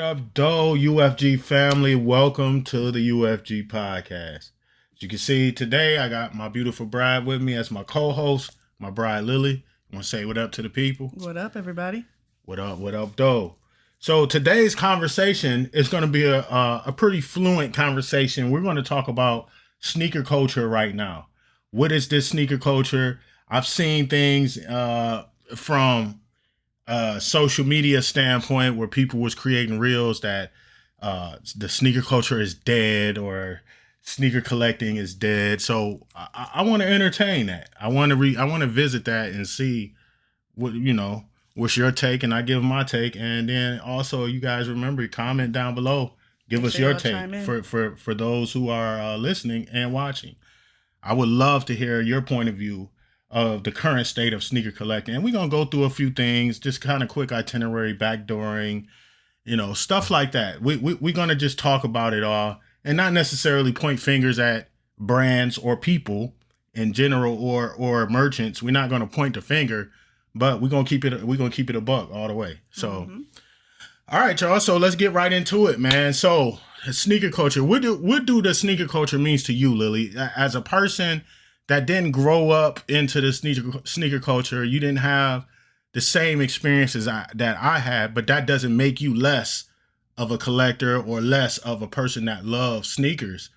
up, Doe UFG family? Welcome to the UFG podcast. As you can see, today I got my beautiful bride with me as my co-host, my bride Lily. Want to say what up to the people? What up, everybody? What up, Doe? So today's conversation is going to be a pretty fluent conversation. We're going to talk about sneaker culture right now. What is this sneaker culture? I've seen things from social media standpoint where people was creating reels that the sneaker culture is dead or sneaker collecting is dead. So I want to entertain that. I want to visit that and see what's your take, and I give my take. And then also, you guys remember, comment down below, give us your take for those who are listening and watching. I would love to hear your point of view of the current state of sneaker collecting. And we're going to go through a few things, just kind of quick itinerary, backdooring, stuff like that. We're going to just talk about it all and not necessarily point fingers at brands or people in general or merchants. We're not going to point the finger, but we're going to keep it a buck all the way. So, All right, y'all. So let's get right into it, man. So sneaker culture, what do the sneaker culture means to you, Lily, as a person that didn't grow up into the sneaker culture? You didn't have the same experiences that I had, but that doesn't make you less of a collector or less of a person that loves sneakers.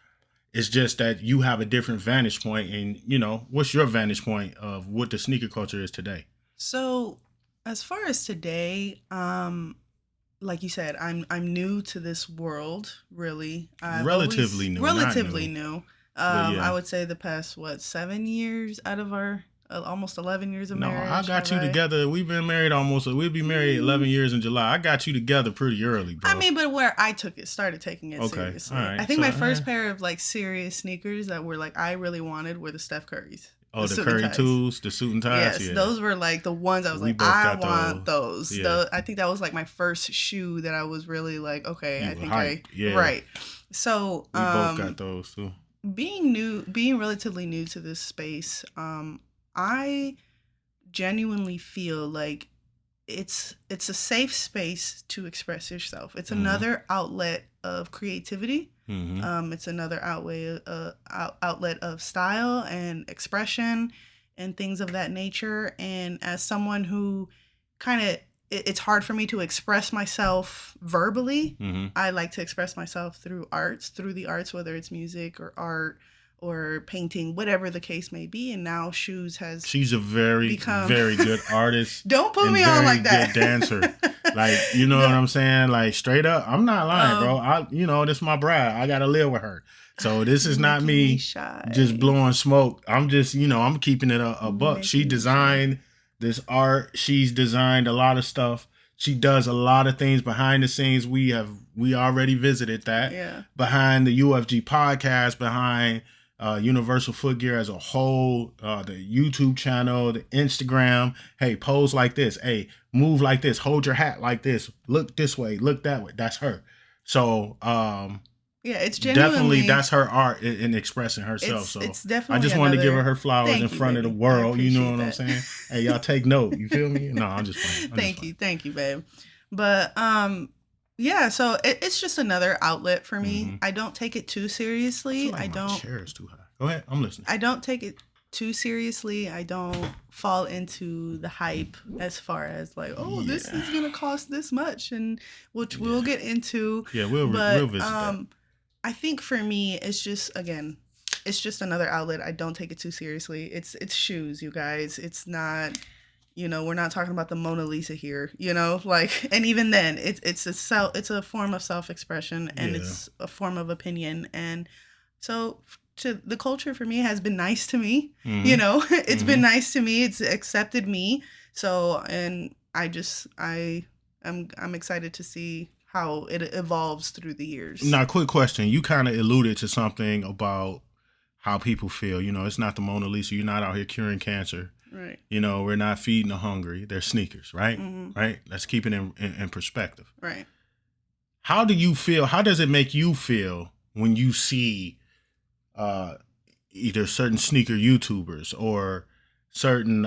It's just that you have a different vantage point, and what's your vantage point of what the sneaker culture is today? So, as far as today, like you said, I'm new to this world. Really, Relatively new. I would say the past 7 years out of our almost 11 years of marriage. No, I got you together. We've been married we'll be married 11 years in July. I got you together pretty early, bro. I mean, but where I started taking it seriously. All right. I think my first pair of serious sneakers that were I really wanted were the Steph Currys. Oh, the Curry twos, the suit and ties. Yes, those were the ones I was I want those. Yeah. I think that was my first shoe that I was really okay. I think hyped. Right. So we both got those too. Being relatively new to this space, I genuinely feel like it's a safe space to express yourself. It's another outlet of creativity. Mm-hmm. It's another outlet of style and expression and things of that nature. And as someone who it's hard for me to express myself verbally. Mm-hmm. I like to express myself through the arts, whether it's music or art or painting, whatever the case may be. And now shoes has She's a very good artist. Don't put me on like that. Good dancer. What I'm saying? Straight up, I'm not lying, bro. This is my bride. I gotta live with her. So this is not me just blowing smoke. I'm just, I'm keeping it a buck. She designed this art. She's designed a lot of stuff. She does a lot of things behind the scenes. We already visited that. Yeah. Behind the UFG podcast, behind Universal Footgear as a whole, the YouTube channel, the Instagram. Hey, pose like this. Hey, move like this. Hold your hat like this. Look this way. Look that way. That's her. So, yeah, it's genuinely definitely that's her art in expressing herself. It's definitely. I just wanted to give her flowers in front of the world. You know what I'm saying? Hey, y'all take note. You feel me? No, I'm just playing. Thank you, babe. But yeah. So it's just another outlet for me. Mm-hmm. I don't take it too seriously. My chair is too high. Go ahead. I'm listening. I don't take it too seriously. I don't fall into the hype as far as this is gonna cost this much, and which we'll get into. Yeah, we'll visit that. I think for me, it's just another outlet. I don't take it too seriously. It's shoes, you guys. It's not, we're not talking about the Mona Lisa here, and even then, it's a form of self-expression, and it's a form of opinion, and so the culture for me has been nice to me. Mm-hmm. It's been nice to me. It's accepted me. So, and I'm excited to see how it evolves through the years. Now, quick question. You kind of alluded to something about how people feel. It's not the Mona Lisa. You're not out here curing cancer. Right. We're not feeding the hungry. They're sneakers, right? Mm-hmm. Right? Let's keep it in perspective. Right. How do you feel? How does it make you feel when you see either certain sneaker YouTubers or certain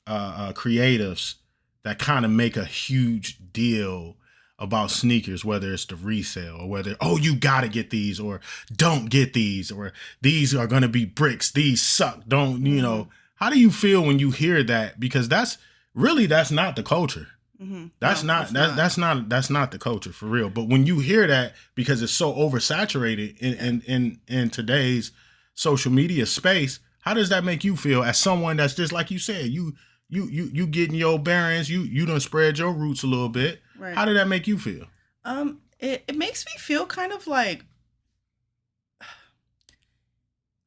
creatives that kind of make a huge deal about sneakers, whether it's the resale or whether, oh, you got to get these or don't get these or these are going to be bricks. These suck. Don't, you know, how do you feel when you hear that? Because that's not the culture. That's not the culture for real. But when you hear that, because it's so oversaturated in today's social media space, how does that make you feel as someone that's just like you said, you getting your bearings, you done spread your roots a little bit. Right. How did that make you feel? It makes me feel kind of like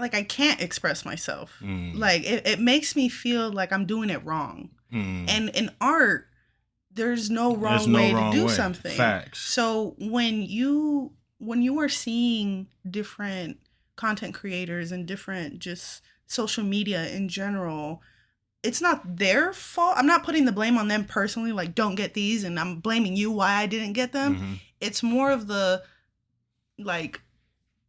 I can't express myself. Like it makes me feel like I'm doing it wrong. And in art, there's no wrong way to do something. Facts. So when you are seeing different content creators and different just social media in general, it's not their fault. I'm not putting the blame on them personally, like don't get these and I'm blaming you why I didn't get them. It's more of the like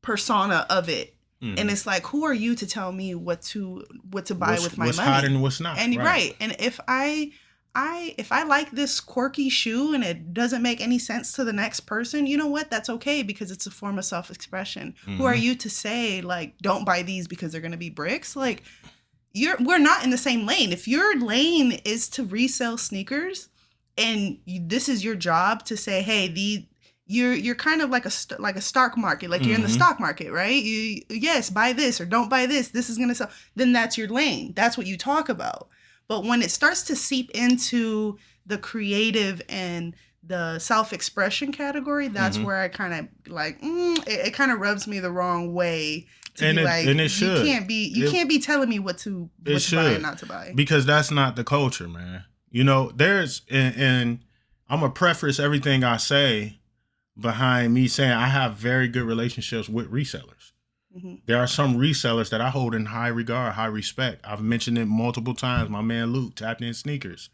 persona of it. And it's like, who are you to tell me what to buy with my money? What's hot and what's not. And right. And if I like this quirky shoe and it doesn't make any sense to the next person, you know what? That's okay because it's a form of self-expression. Who are you to say like, don't buy these because they're going to be bricks? Like we're not in the same lane. If your lane is to resell sneakers and this is your job to say, hey, you're kind of like a stock market, like you're in the stock market, right? Yes, buy this or don't buy this. This is going to sell. Then that's your lane. That's what you talk about. But when it starts to seep into the creative and the self-expression category, that's where I kind of like, it kind of rubs me the wrong way to be like, and it should. You can't be telling me what to buy and not to buy. Because that's not the culture, man. You know, and I'm going to preface everything I say behind me saying I have very good relationships with resellers. There are some resellers that I hold in high regard, high respect. I've mentioned it multiple times. My man Luke, Tapped In Sneakers.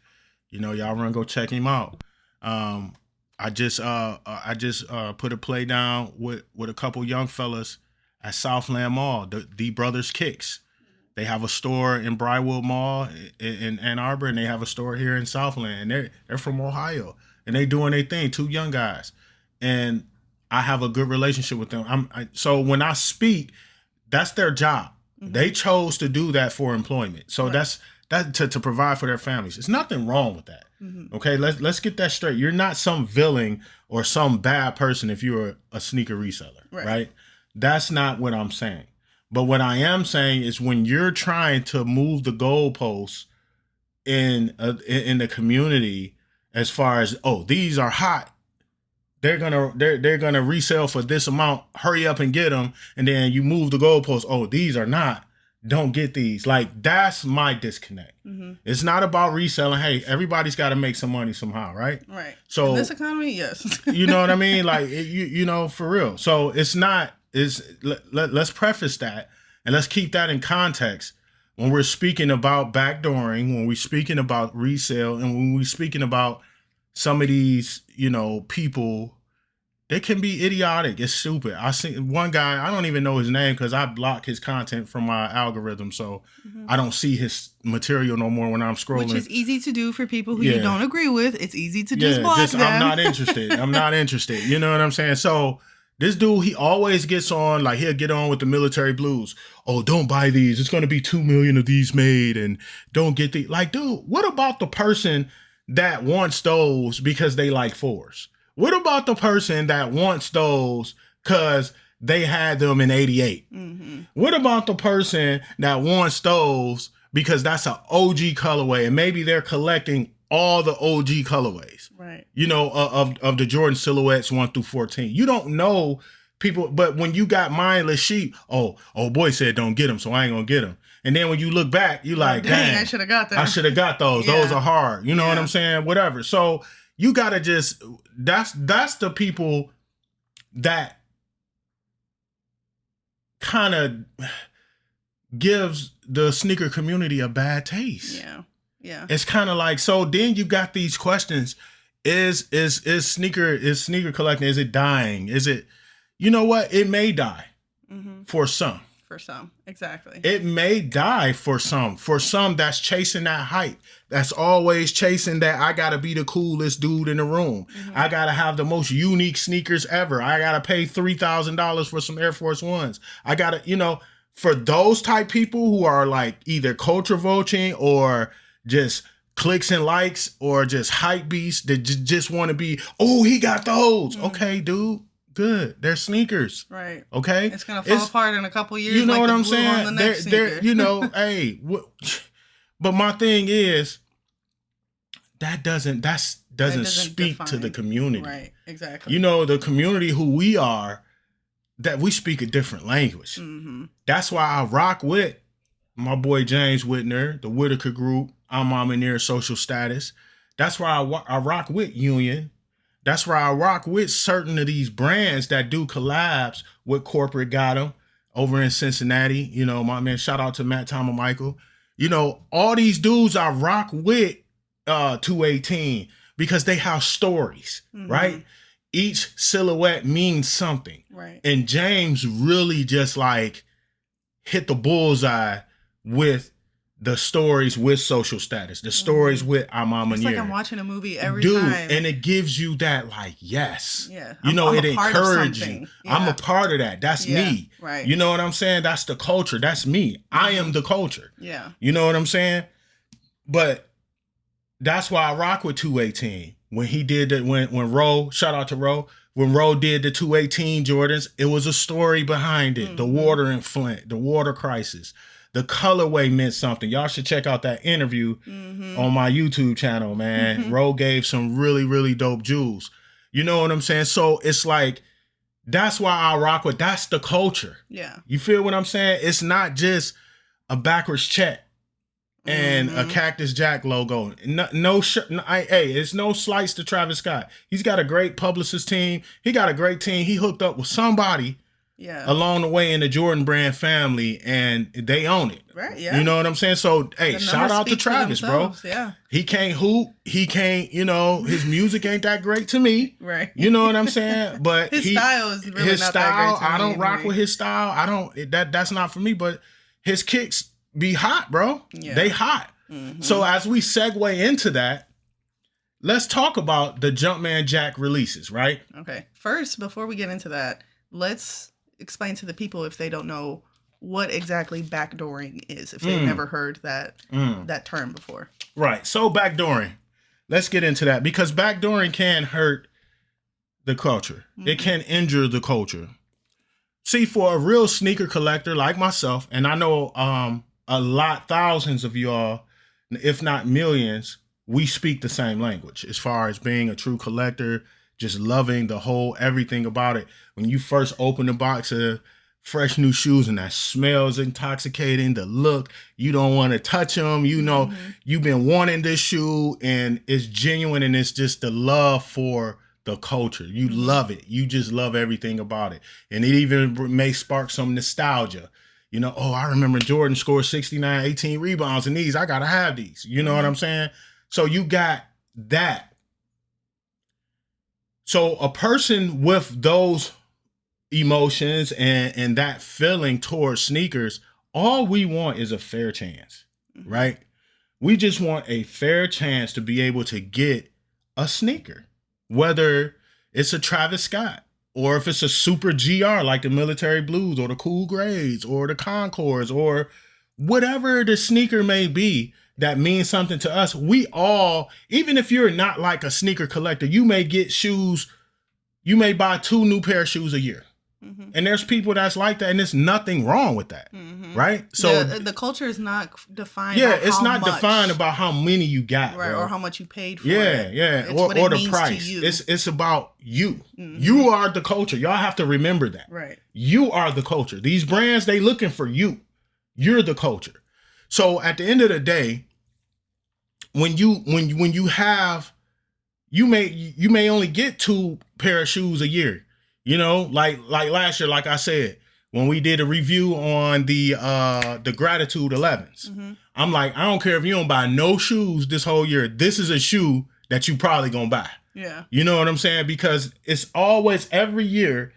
You know, y'all run, go check him out. I just put a play down with a couple young fellas at Southland Mall, the Brothers Kicks. They have a store in Briarwood Mall in Ann Arbor, and they have a store here in Southland. And they're from Ohio, and they doing their thing. 2 young guys, and I have a good relationship with them. So when I speak, that's their job. They chose to do that for employment. So that's to provide for their families. There's nothing wrong with that. Okay, let's get that straight. You're not some villain or some bad person if you're a sneaker reseller, right? That's not what I'm saying. But what I am saying is when you're trying to move the goalposts in the community, as far as these are hot. They're gonna resell for this amount. Hurry up and get them, and then you move the goalposts. These are not. Don't get these. Like that's my disconnect. It's not about reselling. Hey, everybody's got to make some money somehow, right? Right. So in this economy, yes. You know what I mean? Like you know, for real. So it's not. Let's preface that and let's keep that in context when we're speaking about backdooring, when we're speaking about resale, and when we're speaking about some of these, you know, people, they can be idiotic. It's stupid. I see one guy, I don't even know his name because I block his content from my algorithm. So I don't see his material no more when I'm scrolling. Which is easy to do for people who you don't agree with. It's easy to just block them. I'm not interested. I'm not interested. You know what I'm saying? So this dude, he always gets on, like he'll get on with the military blues. Don't buy these. It's going to be 2 million of these made and don't get the, like, dude, what about the person that wants those because they like 4s? What about the person that wants those because they had them in 88? What about the person that wants those because that's an OG colorway and maybe they're collecting all the OG colorways, right? You know, of the Jordan silhouettes 1 through 14. You don't know people, but when you got mindless sheep, boy said don't get them, so I ain't gonna get them. And then when you look back, you like, dang, I should have got them. I should have got those. Yeah. Those are hard. You know what I'm saying? Whatever. So you gotta just that's the people that kind of gives the sneaker community a bad taste. Yeah. Yeah. It's kind of like, so then you got these questions. Is sneaker collecting, is it dying? Is it, you know what? It may die for some. For some, exactly. It may die for some. For some that's chasing that hype. That's always chasing that I gotta be the coolest dude in the room. I gotta have the most unique sneakers ever. I gotta pay $3,000 for some Air Force Ones. I gotta, for those type people who are like either culture vulturing or just clicks and likes or just hype beasts that just want to be, oh, he got those. Okay, dude. Good. They're sneakers. Right. Okay. It's gonna fall apart in a couple years. You know like what the I'm glue on the saying? next They're sneaker. hey, but my thing is that doesn't speak to the community. Right. Exactly. The community who we are, that we speak a different language. That's why I rock with my boy James Whitner, the Whitaker Group, I'm near social status. That's why I rock with Union. That's why I rock with certain of these brands that do collabs with Corporate Got 'em over in Cincinnati. My man, shout out to Matt Tom and Michael. All these dudes I rock with 218 because they have stories, right? Each silhouette means something. Right. And James really just like hit the bullseye with the stories with social status, the stories with Amama It's Near. like I'm watching a movie every time. And it gives you that like, yes. Yeah. I'm it encourages you. Yeah. I'm a part of that. That's me. Right. You know what I'm saying? That's the culture. That's me. I am the culture. Yeah. You know what I'm saying? But that's why I rock with 218. When he did that, when Ro, shout out to Ro, when Ro did the 218 Jordans, it was a story behind it. The water in Flint, the water crisis. The colorway meant something. Y'all should check out that interview on my YouTube channel, man. Ro gave some really, really dope jewels. You know what I'm saying? So it's like, that's why I rock with, that's the culture. Yeah. You feel what I'm saying? It's not just a backwards check and a Cactus Jack logo. Hey, it's no slice to Travis Scott. He's got a great publicist team. He got a great team. He hooked up with somebody along the way in the Jordan brand family, and they own it. Right, yeah. You know what I'm saying? So, hey, shout out to Travis, bro. Yeah. He can't hoop. He can't, his music ain't that great to me. Right. You know what I'm saying? But his style is really his not style, that great to me I don't rock with his style. That's not for me, but his kicks be hot, bro. Yeah. They hot. So as we segue into that, let's talk about the Jumpman Jack releases, right? Okay. First, before we get into that, let's explain to the people if they don't know what exactly backdooring is, if they've never heard that term before. Right. So backdooring. Let's get into that because backdooring can hurt the culture. It can injure the culture. See, for a real sneaker collector like myself, and I know thousands of y'all, if not millions, we speak the same language as far as being a true collector, just loving the whole everything about it. When you first open a box of fresh new shoes and that smells intoxicating, the look, you don't want to touch them. You've been wanting this shoe and it's genuine and it's just the love for the culture. You love it. You just love everything about it. And it even may spark some nostalgia. I remember Jordan scored 69, 18 rebounds in these. I got to have these. You know what I'm saying? So you got that. So a person with those emotions and that feeling towards sneakers, all we want is a fair chance, right? We just want a fair chance to be able to get a sneaker, whether it's a Travis Scott or if it's a super GR like the Military Blues or the Cool Grades or the Concords or whatever the sneaker may be that means something to us. We all, even if you're not like a sneaker collector, you may get shoes, you may buy 2 new pair of shoes a year. And there's people that's like that, and there's nothing wrong with that, right? So the culture is not defined. Yeah, it's not defined about how many you got, right, bro. or how much you paid for it. Yeah, or the price. It's about you. You are the culture. Y'all have to remember that. Right. You are the culture. These brands, they looking for you. You're the culture. So at the end of the day, when you have, you may only get 2 pair of shoes a year. Like last year, like I said, when we did a review on the Gratitude 11s, I'm like, I don't care if you don't buy no shoes this whole year. This is a shoe that you probably gonna buy. Yeah. You know what I'm saying? Because it's always every year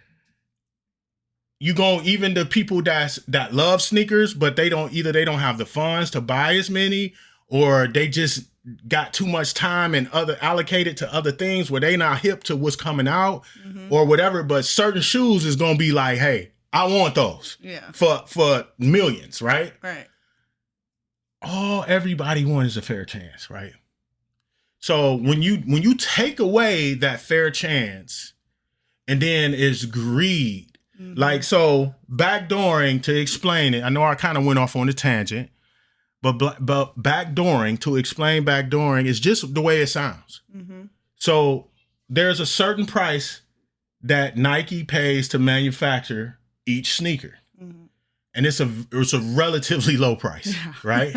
even the people that love sneakers, but they don't have the funds to buy as many, or they just got too much time and other allocated to other things where they not hip to what's coming out or whatever. But certain shoes is gonna be like, hey, I want those. Yeah. For millions, right? Right. All everybody wants is a fair chance, right? So when you take away that fair chance, and then it's greed. Like, so backdooring, to explain it, I know I kind of went off on a tangent, but backdooring, to explain backdooring, is just the way it sounds. So there's a certain price that Nike pays to manufacture each sneaker. And it's a relatively low price, right?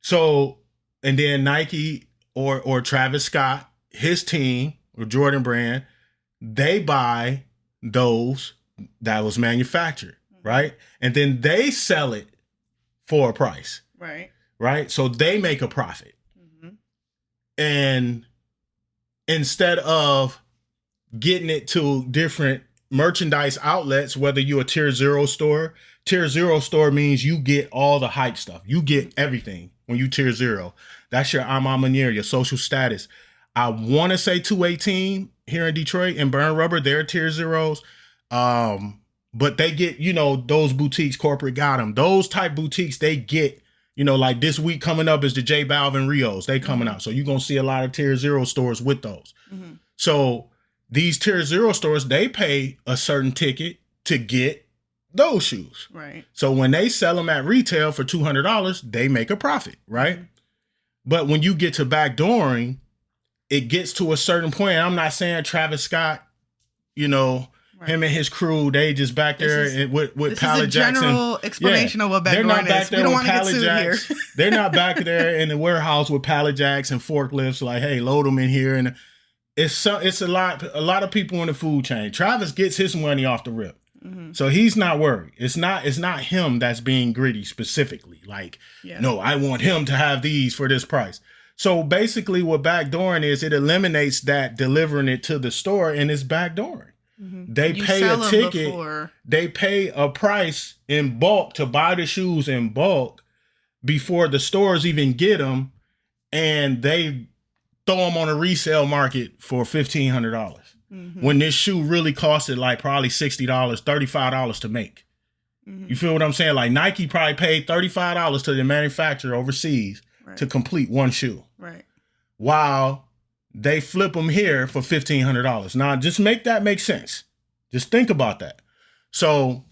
So, and then Nike or Travis Scott, his team, or Jordan Brand, they buy those that was manufactured, right? And then they sell it for a price. Right? So they make a profit. And instead of getting it to different merchandise outlets, whether you're a tier 0 store means you get all the hype stuff. You get everything when you tier 0. That's your Amamanier, your social status. I want to say 218 here in Detroit and Burn Rubber, they're tier 0s. But they get, those boutiques, corporate got them. Those type boutiques, they get, like this week coming up is the J Balvin Rios. They coming out. So you're going to see a lot of tier 0 stores with those. So these tier 0 stores, they pay a certain ticket to get those shoes. Right. So when they sell them at retail for $200, they make a profit, right? But when you get to backdooring, it gets to a certain point. I'm not saying Travis Scott, him and his crew, they just back there with pallet jacks. This is a general explanation of what backdooring is. We don't want to get sued here. They're not back there in the warehouse with pallet jacks and forklifts like, hey, load them in here. And it's a lot of people in the food chain. Travis gets his money off the rip. So he's not worried. It's not him that's being greedy specifically. Like, no, I want him to have these for this price. So basically what backdooring is, it eliminates that delivering it to the store, and it's backdooring. They pay a ticket. They pay a price in bulk to buy the shoes in bulk before the stores even get them, and they throw them on a resale market for $1,500. When this shoe really costed like probably $60, $35 to make. You feel what I'm saying? Like Nike probably paid $35 to the manufacturer overseas to complete one shoe. Right. While they flip them here for $1,500. Now, just make that make sense. Just think about that. So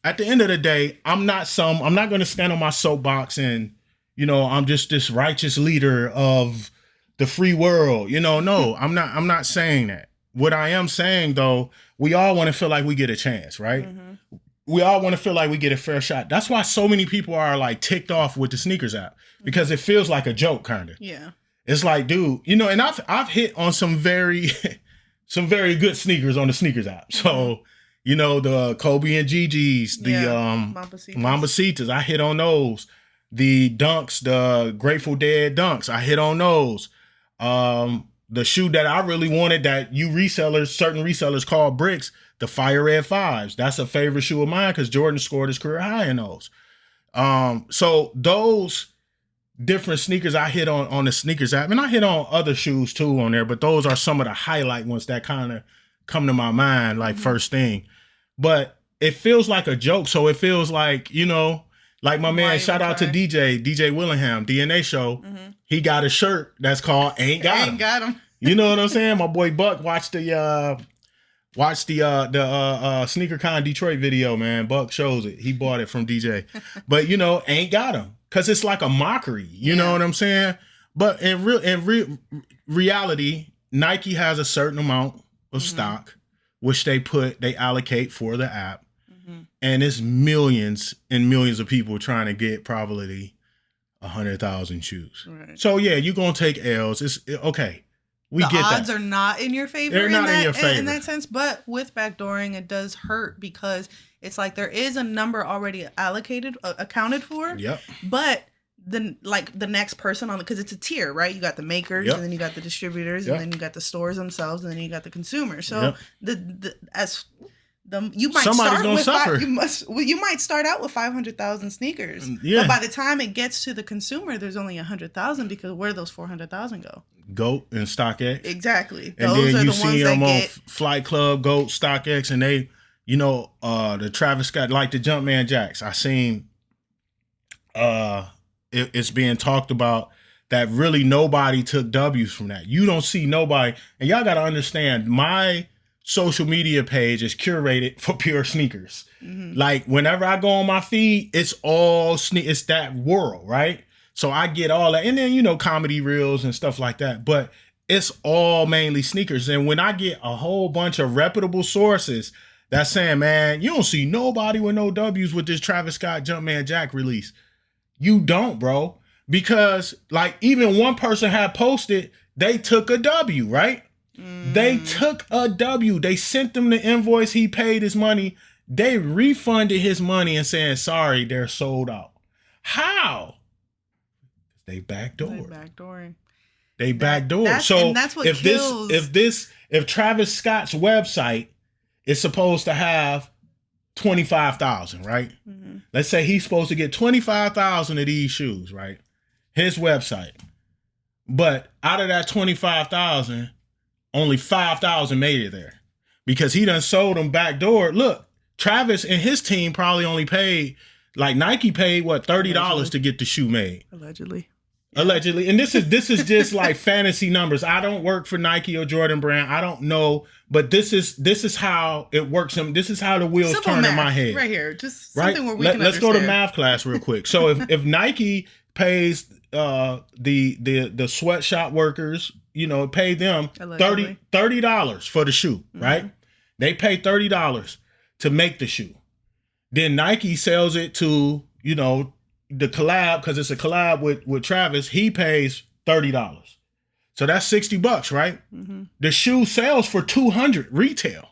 at the end of the day, I'm not going to stand on my soapbox and, I'm just this righteous leader of the free world. No, I'm not saying that. What I am saying, though, we all want to feel like we get a chance, right? We all want to feel like we get a fair shot. That's why so many people are like ticked off with the sneakers app, because it feels like a joke, kind of. Yeah. It's like, dude, and I've hit on some very good sneakers on the sneakers app. So, the Kobe and Gigi's, the Mambasitas, I hit on those. The Dunks, the Grateful Dead Dunks, I hit on those. The shoe that I really wanted that certain resellers call bricks, the Fire Red 5s. That's a favorite shoe of mine because Jordan scored his career high in those. So those different sneakers I hit on the sneakers app, and I hit on other shoes too on there, but those are some of the highlight ones that kind of come to my mind like first thing. But it feels like a joke. So it feels like, like my man, shout out to DJ Willingham, DNA Show. He got a shirt that's called Ain't Got Him. Ain't got him. You know what I'm saying? My boy Buck watched the SneakerCon Detroit video, man. Buck shows it. He bought it from DJ. But, Ain't Got Him. Because it's like a mockery. You know what I'm saying? But in reality, Nike has a certain amount of stock, which they allocate for the app. And it's millions and millions of people trying to get probably 100,000 shoes. Right. So yeah, you're gonna take L's. It's okay. We get that. The odds are not in your favor. They're not in your favor in that sense. But with backdooring, it does hurt because it's like there is a number already accounted for. Yep. But the next person on it, because it's a tier, right? You got the makers, and then you got the distributors, and then you got the stores themselves, and then you got the consumers. So You might Somebody's start gonna with suffer. you might start out with 500,000 sneakers. Yeah. But by the time it gets to the consumer, there's only 100,000, because where those 400,000 go? GOAT and StockX. Exactly. And Those then are you the see ones that them on get Flight Club, GOAT, StockX, and they, the Travis Scott, like the Jumpman Jacks. I seen it's being talked about that really nobody took W's from that. You don't see nobody, and y'all got to understand, my social media page is curated for pure sneakers. Mm-hmm. Like whenever I go on my feed, it's all it's that world, right? So I get all that, and then comedy reels and stuff like that, but it's all mainly sneakers. And when I get a whole bunch of reputable sources that's saying, man, you don't see nobody with no W's with this Travis Scott Jumpman Jack release. You don't, bro. Because like even one person had posted, they took a W, right? They took a W. They sent them the invoice. He paid his money. They refunded his money and saying, sorry, they're sold out. How? They backdoored. They backdoored. So and that's what if kills. if Travis Scott's website is supposed to have 25,000, right? Mm-hmm. Let's say he's supposed to get 25,000 of these shoes, right? His website. But out of that 25,000, only 5,000 made it there because he done sold them backdoor. Look, Travis and his team probably only paid, like Nike paid what, $30 to get the shoe made. Allegedly. And this is just like fantasy numbers. I don't work for Nike or Jordan Brand. I don't know, but this is how it works. This is how the wheels Simple turn math, in my head. right here, just something where we can Let's understand. go to math class real quick. So if Nike pays the sweatshop workers, pay them $30 for the shoe, right? They pay $30 to make the shoe. Then Nike sells it to the collab, because it's a collab with Travis. He pays $30, so that's $60, right? Mm-hmm. The shoe sells for $200 retail.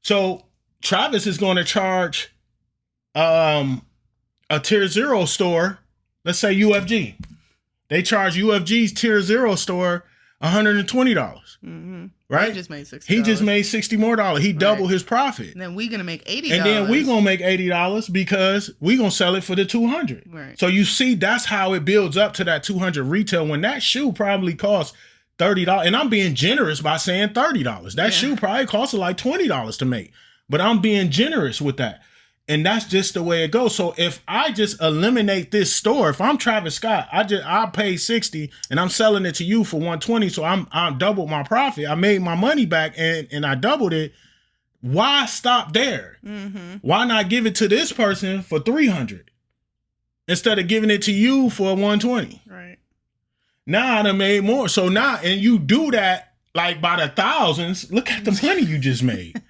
So Travis is going to charge a tier 0 store, let's say UFG. They charge UFG's tier 0 store $120. Right? He just made $60. He just made $60 more. He doubled his profit. And then we're gonna make $80. And then we're gonna make $80 because we're gonna sell it for the $200. Right. So you see, that's how it builds up to that $200 retail, when that shoe probably costs $30. And I'm being generous by saying $30. That shoe probably costs like $20 to make. But I'm being generous with that. And that's just the way it goes. So if I just eliminate this store, if I'm Travis Scott, I pay $60 and I'm selling it to you for $120. So I doubled my profit. I made my money back and I doubled it. Why stop there? Mm-hmm. Why not give it to this person for $300 instead of giving it to you for $120? Right. Now I done made more. So now, and you do that like by the thousands. Look at the money you just made.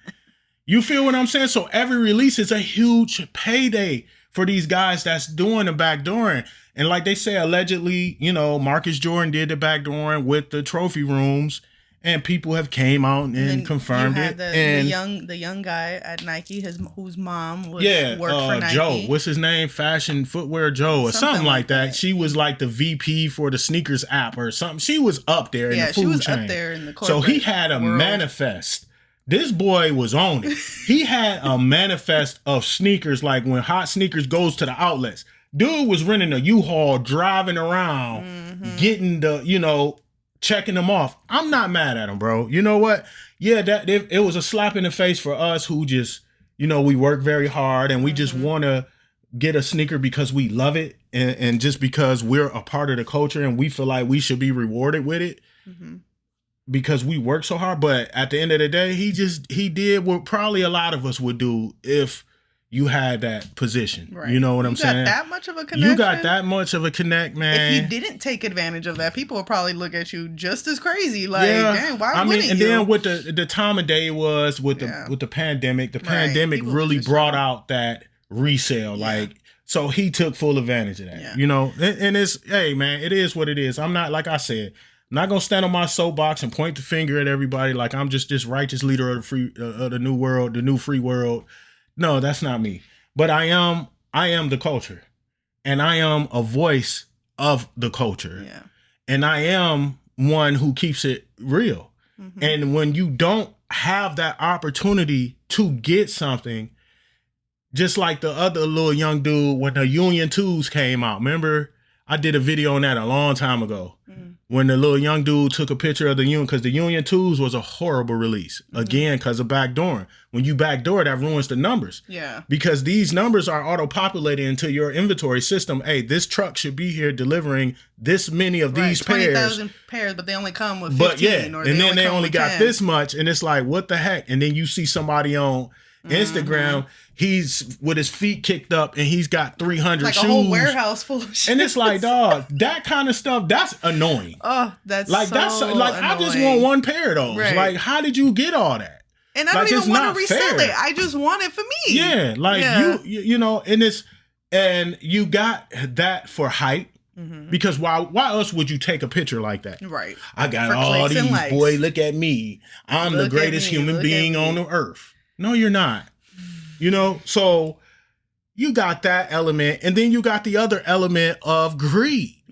You feel what I'm saying? So every release is a huge payday for these guys that's doing the backdooring. And like they say, allegedly, Marcus Jordan did the backdooring with the trophy rooms, and people have came out and confirmed it. The young guy at Nike, whose mom worked for Nike. Joe, what's his name? Fashion Footwear Joe or something like that. She was like the VP for the sneakers app or something. She was up there in the food chain. Yeah, she was up there in the corporate So he had a manifest. This boy was on it. He had a manifest of sneakers, like when Hot Sneakers goes to the outlets. Dude was renting a U-Haul, driving around, getting the, checking them off. I'm not mad at him, bro. You know what? Yeah, it was a slap in the face for us who just, we work very hard and we just want to get a sneaker because we love it and just because we're a part of the culture and we feel like we should be rewarded with it. Mm-hmm. Because we work so hard. But at the end of the day, he did what probably a lot of us would do if you had that position. Right. You know what I'm saying? You got that much of a connection? You got that much of a connect, man. If you didn't take advantage of that, people would probably look at you just as crazy. Like, dang, why wouldn't you? And then with the time of day was with the pandemic, pandemic really brought out that resale. Like, so he took full advantage of that. Yeah. And it's, hey man, it is what it is. I'm not, like I said, I'm not gonna stand on my soapbox and point the finger at everybody like I'm just this righteous leader of the new world, the new free world. No, that's not me. But I am the culture, and I am a voice of the culture. Yeah. And I am one who keeps it real. Mm-hmm. And when you don't have that opportunity to get something, just like the other little young dude when the Union 2s came out. Remember, I did a video on that a long time ago. When the little young dude took a picture of the Union, because the Union 2s was a horrible release. Again, because of backdooring. When you backdoor, that ruins the numbers. Yeah. Because these numbers are auto-populated into your inventory system. Hey, this truck should be here delivering this many of these 20,000 pairs, but they only come with 15. But yeah, or and then they only got 10. this much. And it's like, what the heck? And then you see somebody on Instagram, he's with his feet kicked up and he's got 300 like shoes. a whole warehouse full of shoes. And it's like, dog, that kind of stuff, that's annoying. Oh, that's like, so that's like, annoying. I just want one pair of those. Right. Like, how did you get all that? And I like, don't even want to resell fair. it. I just want it for me. Yeah, like you know, and you got that for hype. Because why else would you take a picture like that? Right. I got For all clicks and these, likes. boy, look at me. I'm the Look at greatest me, human look being at me. on the earth. No, you're not. You know, so you got that element, and then you got the other element of greed.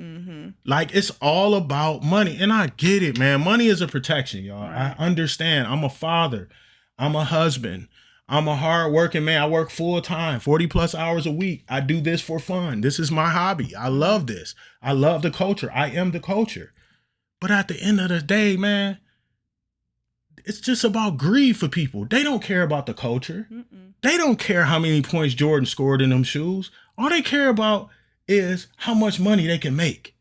Like, it's all about money. And I get it, man. Money is a protection, y'all. Right. I understand. I'm a father. I'm a husband. I'm a hardworking man. I work full time, 40 plus hours a week. I do this for fun. This is my hobby. I love this. I love the culture. I am the culture. But at the end of the day, man, it's just about greed for people. They don't care about the culture. They don't care how many points Jordan scored in them shoes. All they care about is how much money they can make.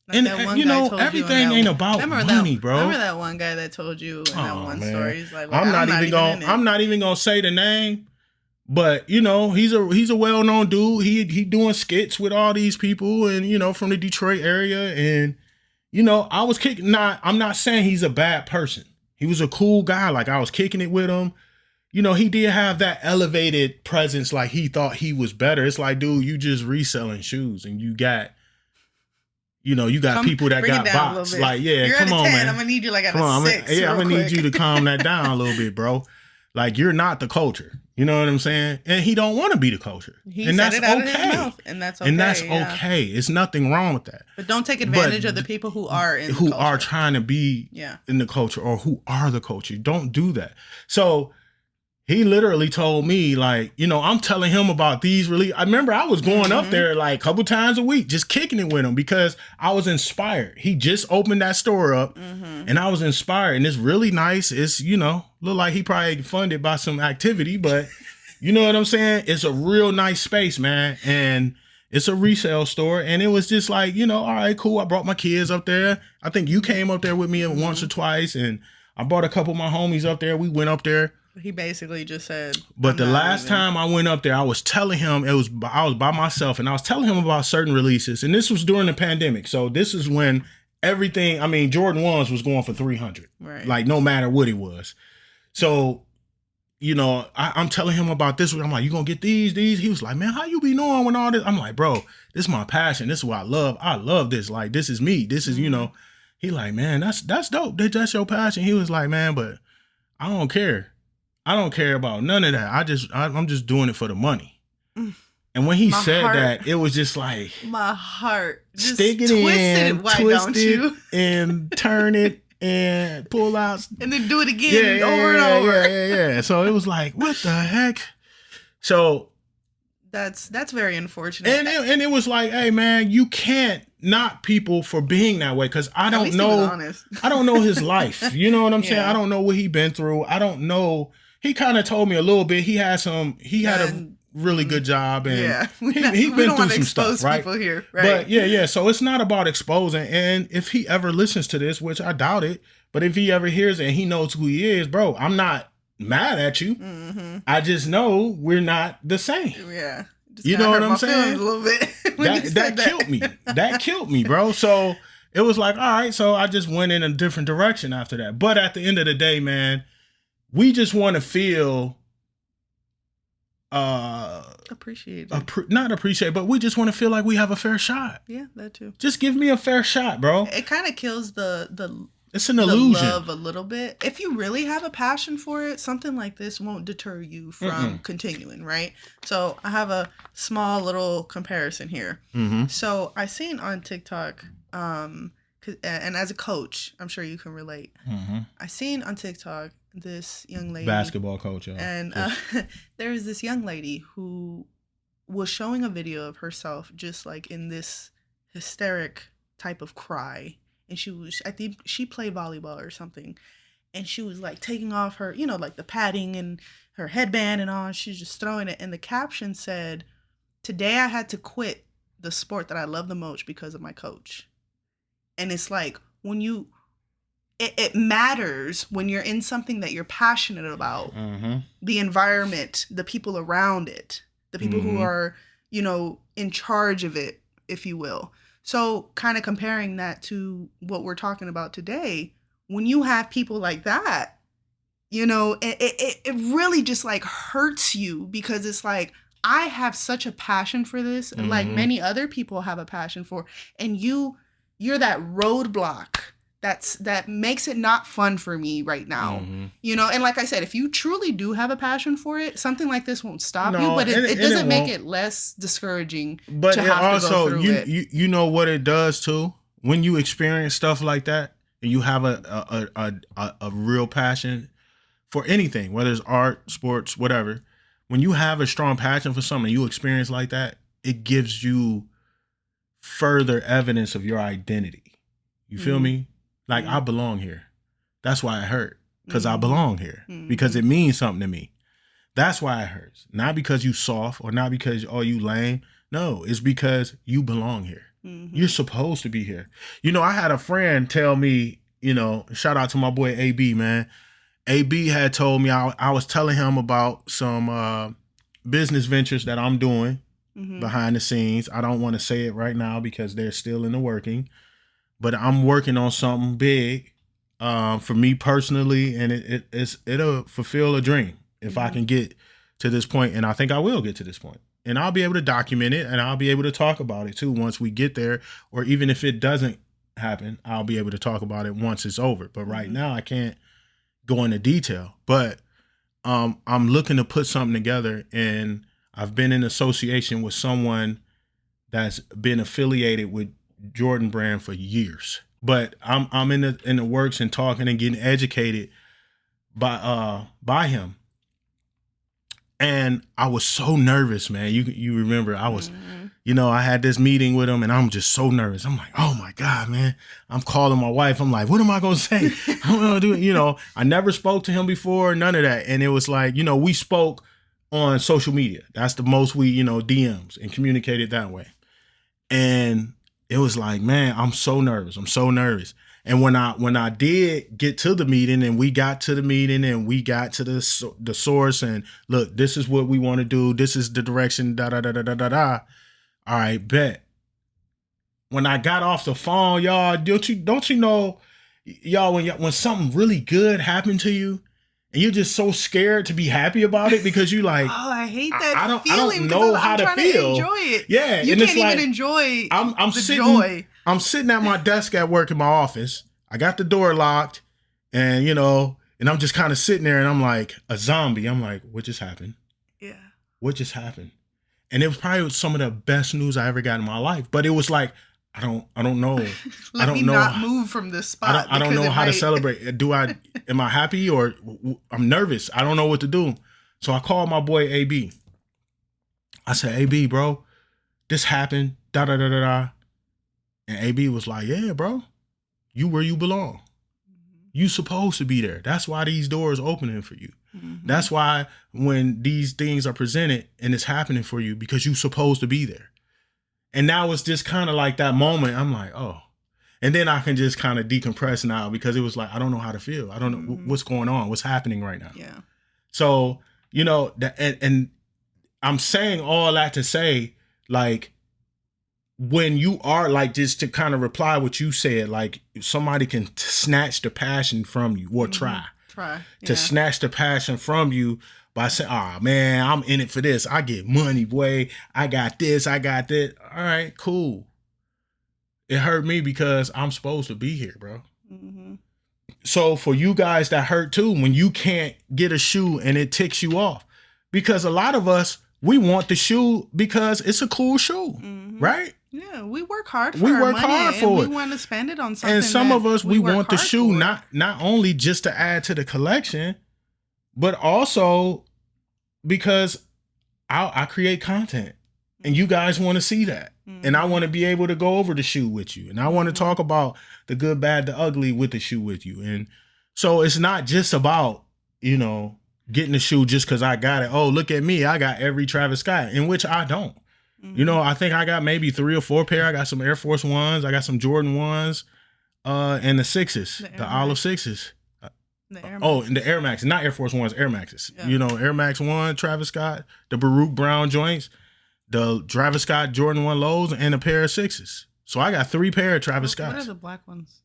Like and that one you guy know, told you everything in ain't that- about remember money, that, bro. Remember that one guy that told you in that one man. story? He's like, I'm not even gonna say the name, but you know, he's a well-known dude. He doing skits with all these people, and you know, from the Detroit area. And you know, I was kicking. I'm not saying he's a bad person. He was a cool guy. Like, I was kicking it with him. You know, he did have that elevated presence. Like, he thought he was better. It's like, dude, you just reselling shoes, and you got people that got bots. Like, yeah, you're come at a on, 10, man. I'm gonna need you like at Come on, a 6. I'm gonna need quick. you to calm that down a little bit, bro. Like, you're not the culture. You know what I'm saying? And he don't want to be the culture. He and said that's it out okay. of his mouth, and that's okay. And that's yeah. okay. It's nothing wrong with that. But don't take advantage of the people who are in the who culture. are trying to be in the culture, or who are the culture. Don't do that. So he literally told me, like, you know, I'm telling him about these really. I remember I was going up there like a couple times a week, just kicking it with him because I was inspired. He just opened that store up and I was inspired. And it's really nice. It's, you know, look like he probably funded by some activity, but you know what I'm saying? It's a real nice space, man. And it's a resale store. And it was just like, you know, all right, cool. I brought my kids up there. I think you came up there with me once or twice. And I brought a couple of my homies up there. We went up there. He basically just said. But the last time I went up there, I was telling him I was by myself, and I was telling him about certain releases. And this was during the pandemic. So this is when everything, I mean, Jordan 1s was going for 300. Right. Like, no matter what it was. So, you know, I'm telling him about this. I'm like, you gonna get these? He was like, man, how you be knowing when all this? I'm like, bro, this is my passion. This is what I love. I love this. Like, this is me. This is, you know. He like, man, that's dope. That's your passion. He was like, man, but I don't care. I don't care about none of that. I'm just doing it for the money. And when he said that, it was just like, my heart just stick it in, Why twist don't it, you? and turn it and pull out, and then do it again over and over. Yeah. So it was like, what the heck? So that's very unfortunate. And it was like, hey man, you can't knock people for being that way, because I don't know. I don't know his life. You know what I'm saying? I don't know what he been through. I don't know. He kind of told me a little bit. He had a really good job, and he been through some stuff, right? Here, right? But yeah. So it's not about exposing. And if he ever listens to this, which I doubt it, but if he ever hears it and he knows who he is, bro, I'm not mad at you. I just know we're not the same. Yeah. You know what I'm saying? A little bit. that killed me. That killed me, bro. So it was like, all right. So I just went in a different direction after that. But at the end of the day, man, we just want to feel appreciated. Not appreciate, but we just want to feel like we have a fair shot. Yeah, that too. Just give me a fair shot, bro. It kind of kills the it's an illusion. Love a little bit. If you really have a passion for it, something like this won't deter you from continuing, right? So I have a small little comparison here. So I seen on TikTok, and as a coach, I'm sure you can relate. I seen on TikTok this young lady, basketball coach, and there was this young lady who was showing a video of herself just like in this hysteric type of cry, and I think she played volleyball or something, and she was like taking off her, like the padding and her headband and all. She's just throwing it, and the caption said, "Today I had to quit the sport that I love the most because of my coach." And it's like, when it matters when you're in something that you're passionate about, the environment, the people around it, the people who are, in charge of it, if you will. So kind of comparing that to what we're talking about today, when you have people like that, it really just like hurts you, because it's like, I have such a passion for this, like many other people have a passion for, and you're that roadblock that makes it not fun for me right now. And like I said, if you truly do have a passion for it, something like this won't stop you, but it doesn't make it less discouraging. But to have also, to go through it. You know what it does too? When you experience stuff like that, and you have a real passion for anything, whether it's art, sports, whatever, when you have a strong passion for something, you experience like that, it gives you further evidence of your identity. You feel me? Like, I belong here. That's why it hurt, because I belong here, because it means something to me. That's why it hurts. Not because you soft, or not because, you lame. No, it's because you belong here. You're supposed to be here. I had a friend tell me, shout out to my boy AB, man. AB had told me, I was telling him about some business ventures that I'm doing behind the scenes. I don't want to say it right now because they're still in the working, but I'm working on something big for me personally, and it'll fulfill a dream if I can get to this point, and I think I will get to this point. And I'll be able to document it, and I'll be able to talk about it too once we get there, or even if it doesn't happen, I'll be able to talk about it once it's over. But right now I can't go into detail, but I'm looking to put something together, and I've been in association with someone that's been affiliated with Jordan Brand for years. But I'm in the works and talking and getting educated by him. And I was so nervous, man. You remember I was, I had this meeting with him, and I'm just so nervous. I'm like, oh my God, man. I'm calling my wife. I'm like, what am I going to say? I'm going to do. I never spoke to him before, none of that. And it was like, we spoke on social media. That's the most we, DMs, and communicated that way. And it was like, man, I'm so nervous. And when I did get to the meeting, and we got to the meeting, and we got to the source, and look, this is what we want to do. This is the direction, da da da da da da da. All right, bet. When I got off the phone, y'all, don't you know, y'all, when something really good happened to you, and you're just so scared to be happy about it, because you like, oh, I hate that I don't know how to feel. To enjoy it. Yeah, you and can't it's like, even enjoy I'm the sitting, joy. I'm sitting at my desk at work in my office. I got the door locked, and and I'm just kind of sitting there, and I'm like a zombie. I'm like, what just happened? Yeah. What just happened? And it was probably some of the best news I ever got in my life. But it was like, I don't know. Let me not move from this spot. I don't know how to celebrate. Am I happy, or I'm nervous? I don't know what to do. So I called my boy AB. I said, AB, bro, this happened. Da da da da da. And AB was like, yeah, bro, you where you belong. You supposed to be there. That's why these doors opening for you. That's why when these things are presented and it's happening for you, because you supposed to be there. And now it's just kind of like that moment. I'm like, oh. And then I can just kind of decompress now, because it was like, I don't know how to feel. I don't know what's going on, what's happening right now. Yeah. So, and I'm saying all that to say, like, when you are like, just to kind of reply what you said, like, somebody can snatch the passion from you, or try to snatch the passion from you by saying, oh man, I'm in it for this. I get money, boy. I got this, I got that. All right, cool. It hurt me because I'm supposed to be here, bro. So for you guys that hurt too, when you can't get a shoe and it ticks you off, because a lot of us, we want the shoe because it's a cool shoe, right? Yeah, we work hard for our money, and we want to spend it on something. And some of us, we want the shoe for. not only just to add to the collection, but also because I create content and you guys want to see that. And I want to be able to go over the shoe with you. And I want to talk about the good, bad, the ugly with the shoe with you. And so it's not just about, getting the shoe just because I got it. Oh, look at me. I got every Travis Scott, in which I don't. I think I got maybe 3 or 4 pair. I got some Air Force Ones. I got some Jordan Ones and the 6s, the Olive 6s. And the Air Max, not Air Force Ones, Air Maxes. Yeah. Air Max 1, Travis Scott, the Baruch Brown joints, the Travis Scott Jordan 1 lows, and a pair of 6s. So I got 3 pair of Travis Scotts. What are the black ones?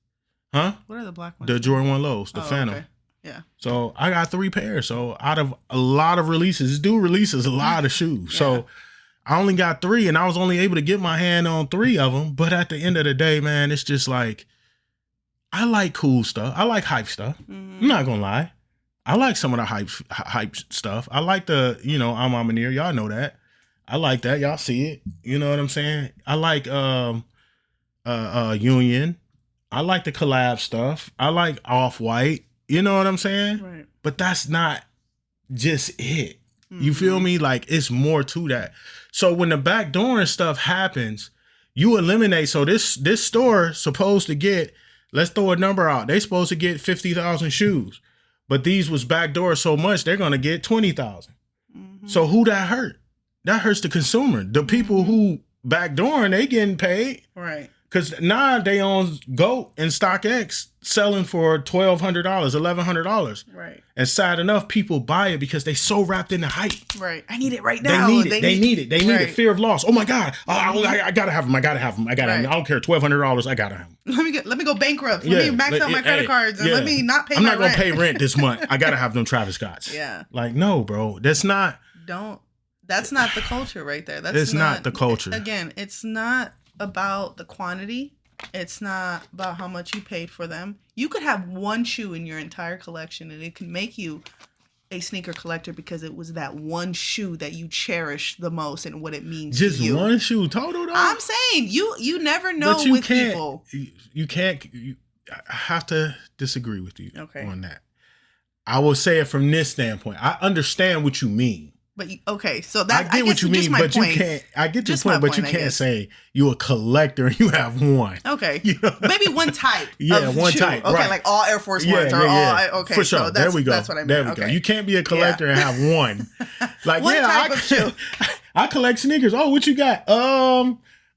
Huh? What are the black ones? The Jordan 1 lows, the Phantom. Okay. Yeah. So I got 3 pairs. So out of a lot of releases, this dude releases a lot of shoes. Yeah. So I only got 3, and I was only able to get my hand on 3 of them. But at the end of the day, man, it's just like, I like cool stuff. I like hype stuff. I'm not gonna lie. I like some of the hype stuff. I like the, I'm Aminir. Y'all know that. I like that. Y'all see it. You know what I'm saying? I like Union. I like the collab stuff. I like Off-White. You know what I'm saying? Right. But that's not just it. You feel me? Like, it's more to that. So when the backdooring stuff happens, you eliminate. So this store supposed to get, let's throw a number out. They supposed to get 50,000 shoes. But these was backdoor so much, they're going to get 20,000. So who that hurt? That hurts the consumer. The people who backdooring, they getting paid. Right. Because now they own GOAT and StockX selling for $1,200, $1,100. Right. And sad enough, people buy it because they so wrapped in the hype. Right. I need it right now. They need it. They need it. Fear of loss. Oh my God. I gotta have them. I gotta have them. I don't care. $1,200. I gotta have them. Let me go bankrupt. Let me max out my credit cards and let me not pay I'm my not gonna pay rent this month. I gotta have them Travis Scotts. Yeah. Like, no, bro. That's not. That's not the culture right there. It's not the culture. Again, it's not about the quantity. It's not about how much you paid for them. You could have one shoe in your entire collection and it can make you a sneaker collector because it was that one shoe that you cherish the most and what it means just to you. One shoe total though? I'm saying you never know with people. You can't. I have to disagree with you on that. I will say it from this standpoint. I understand what you mean. But so that I get what you mean, but point. You can't. I get your point, but you can't say you're a collector and you have one. Okay, maybe one type. One shoe. type. Okay, right. like all Air Force Ones or all. Okay, for sure. So there we go. That's what I mean. There we go. You can't be a collector and have one. Like one type of shoe. I collect sneakers. Oh, what you got?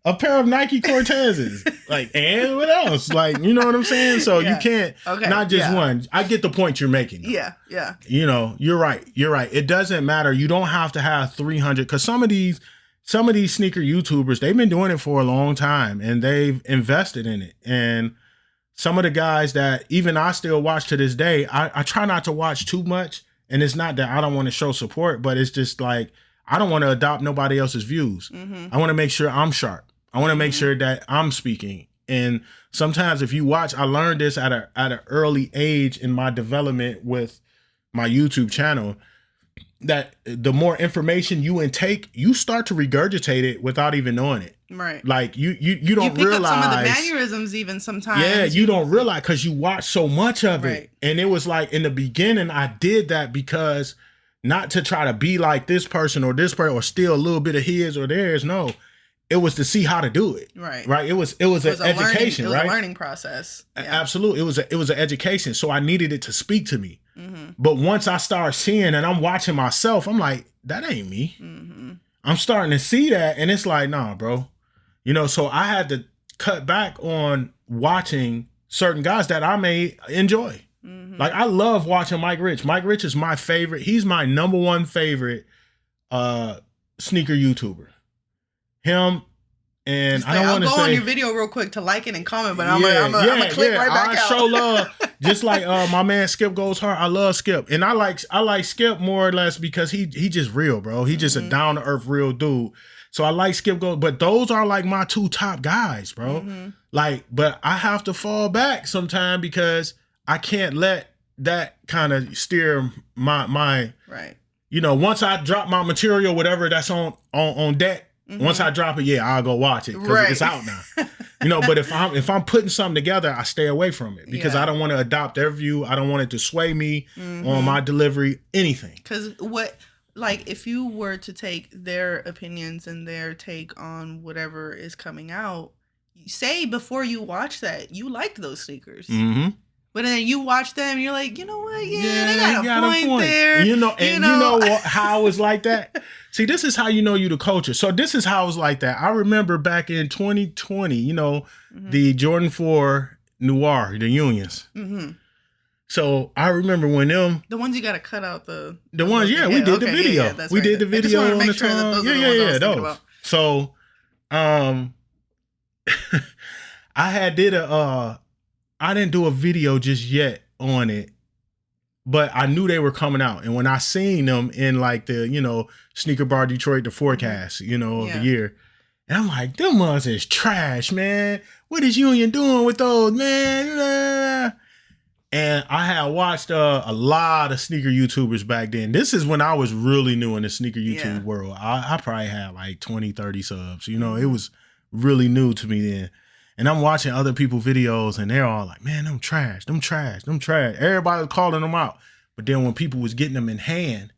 A pair of Nike Cortezes. Like, and what else? Like, you know what I'm saying? So you can't, not just one. I get the point you're making. Though. Yeah. You're right. It doesn't matter. You don't have to have 300, because some of these sneaker YouTubers, they've been doing it for a long time and they've invested in it. And some of the guys that even I still watch to this day, I try not to watch too much. And it's not that I don't want to show support, but it's just like, I don't want to adopt nobody else's views. I want to make sure I'm sharp. I want to make sure that I'm speaking. And sometimes if you watch, I learned this at an early age in my development with my YouTube channel, that the more information you intake, you start to regurgitate it without even knowing it. Right. Like you don't pick realize up some of the mannerisms even sometimes. Yeah, you don't realize because you watch so much of it. And it was like in the beginning, I did that because not to try to be like this person or steal a little bit of his or theirs. No. It was to see how to do it. Right. It was an education, it was right? a learning process. Yeah. Absolutely. It was an education. So I needed it to speak to me. But once I start seeing and I'm watching myself, I'm like, that ain't me. I'm starting to see that. And it's like, nah, bro. So I had to cut back on watching certain guys that I may enjoy. Like, I love watching Mike Rich. Mike Rich is my favorite. He's my number one favorite sneaker YouTuber. Him, and I don't want to say. I'll go on your video real quick to like it and comment, but I'm gonna click right back out. I show love, just like my man Skip Goes Hard. I love Skip, and I like Skip more or less because he just real, bro. He just a down to earth real dude. So I like Skip Goes, but those are like my 2 top guys, bro. Like, but I have to fall back sometime because I can't let that kind of steer my right. Once I drop my material, whatever that's on deck. Once I drop it, I'll go watch it because it's out now. But if I'm putting something together, I stay away from it because I don't want to adopt their view. I don't want it to sway me on my delivery, anything. Because if you were to take their opinions and their take on whatever is coming out, say before you watch that you liked those sneakers. Mm-hmm. But then you watch them and you're like, you know what? Yeah, they got a point there. You know how I was like that? See, this is how you know you the culture. So this is how I was like that. I remember back in 2020, the Jordan 4 Noir, the Unions. Mm-hmm. So I remember when the ones you got to cut out the ones, we did the video. Yeah, we did the video on the tongue. Those. So, I didn't do a video just yet on it, but I knew they were coming out. And when I seen them in like the, Sneaker Bar Detroit, the forecast, of the year, and I'm like, them ones is trash, man. What is Union doing with those, man? And I had watched a lot of sneaker YouTubers back then. This is when I was really new in the sneaker YouTube world. I probably had like 20, 30 subs. It was really new to me then. And I'm watching other people's videos and they're all like, man, them trash. Everybody was calling them out. But then when people was getting them in hand,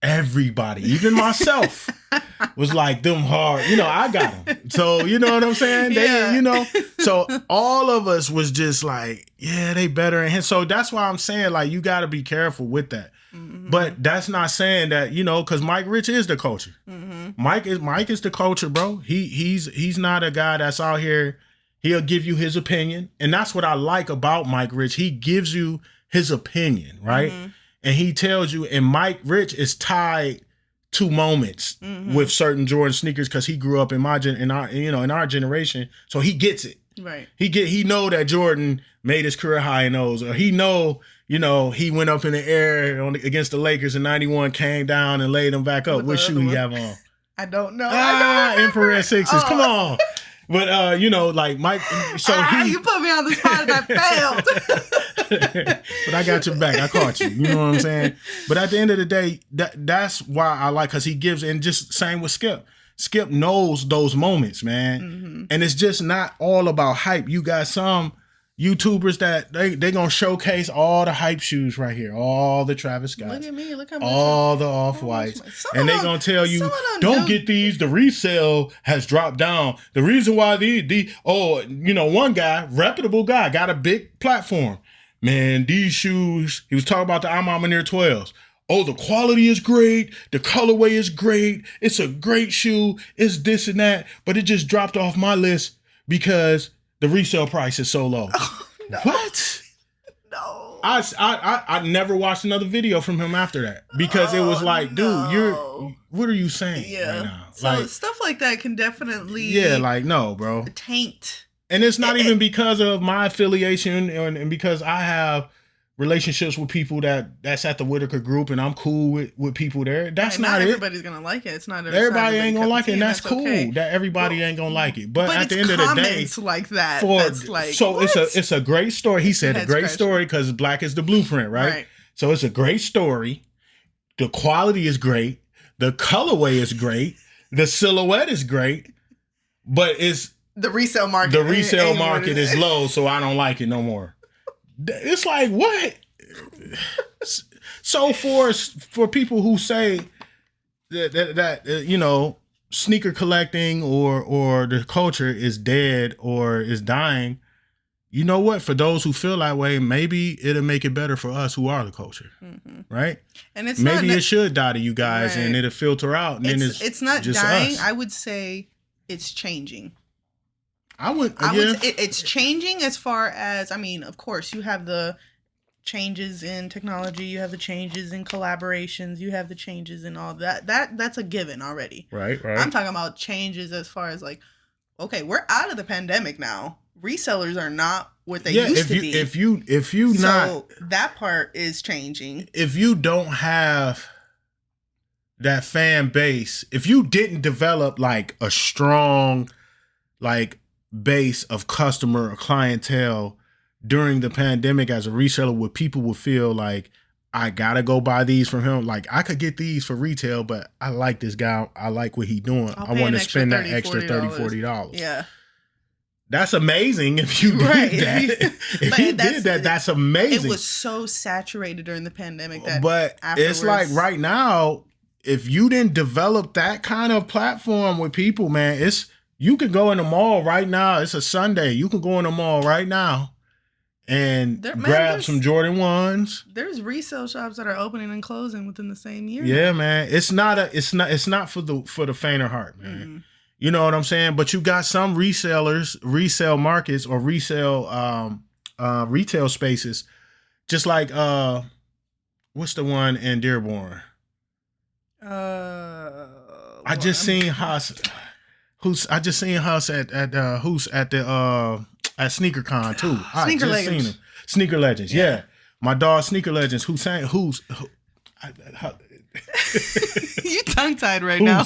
everybody, even myself, was like, them hard. I got them. So, you know what I'm saying? They, so all of us was just like, yeah, they better in hand. So that's why I'm saying, like, you got to be careful with that. Mm-hmm. But that's not saying that, because Mike Rich is the culture. Mm-hmm. Mike is the culture, bro. He's not a guy that's out here. He'll give you his opinion. And that's what I like about Mike Rich. He gives you his opinion, right? Mm-hmm. And he tells you, and Mike Rich is tied to moments with certain Jordan sneakers because he grew up in our generation. So he gets it. Right. He know that Jordan made his career high in those, or he know, he went up in the air against the Lakers in 91, came down and laid them back up. What shoe he have on? I don't know. Infrared Sixes. Oh. Come on. But, like Mike, so you put me on the spot and I failed. But I got your back. I caught you. You know what I'm saying? But at the end of the day, that's why I like, because he gives, and just same with Skip. Skip knows those moments, man. Mm-hmm. And it's just not all about hype. You got some YouTubers that they going to showcase all the hype shoes right here. All the Travis Scotts. Look at me. Look how much. All the Off-Whites. And they going to tell you, don't get these. The resale has dropped down. The reason why one guy, reputable guy, got a big platform. Man, these shoes, he was talking about the Near 12s. Oh, the quality is great. The colorway is great. It's a great shoe. It's this and that. But it just dropped off my list because the resale price is so low. Oh, no. What? No. I never watched another video from him after that because it was like, dude, what are you saying right now? So stuff like that can definitely no, bro. Taint. And it's not even because of my affiliation and because I have relationships with people that's at the Whitaker group and I'm cool with people there. That's not everybody's gonna like it. It's not everybody ain't gonna like it, and that's cool. Okay. That everybody ain't gonna like it. But at the end of the day, like that. That's like, so what? it's a great story. He said a great story because black is the blueprint, right? So it's a great story. The quality is great. The colorway is great. The silhouette is great. But it's the resale market. The resale market is low, so I don't like it no more. It's like, what? So for people who say that sneaker collecting or the culture is dead or is dying, you know what? For those who feel that way, maybe it'll make it better for us who are the culture, right? And it's maybe it should die to you guys, and it'll filter out, and then it's not just dying. I would say it's changing. I would say it's changing as far as, of course, you have the changes in technology, you have the changes in collaborations, you have the changes in all that. That's a given already. Right. I'm talking about changes as far as like, okay, we're out of the pandemic now. Resellers are not what they used to be. If you so that part is changing. If you don't have that fan base, if you didn't develop like a strong base of customer or clientele during the pandemic as a reseller, where people would feel like, I gotta go buy these from him. Like, I could get these for retail, but I like this guy. I like what he's doing. I want to spend that extra $30, $40. Yeah. That's amazing if you did Right. that. If But you that's- did that, that's amazing. It was so saturated during the pandemic that But it's like afterwards- right now, if you didn't develop that kind of platform with people, man, you could go in the mall right now. It's a Sunday. You can go in the mall right now and grab some Jordan 1s. There's resale shops that are opening and closing within the same year. Yeah, man. It's not for the faint of heart, man. Mm-hmm. You know what I'm saying? But you got some resellers, resale markets, or resale retail spaces, just like what's the one in Dearborn? I just seen Haas. I just seen Haas at SneakerCon too. Sneaker Legends. Sneaker Legends, yeah. My dog Sneaker Legends. You tongue tied right now.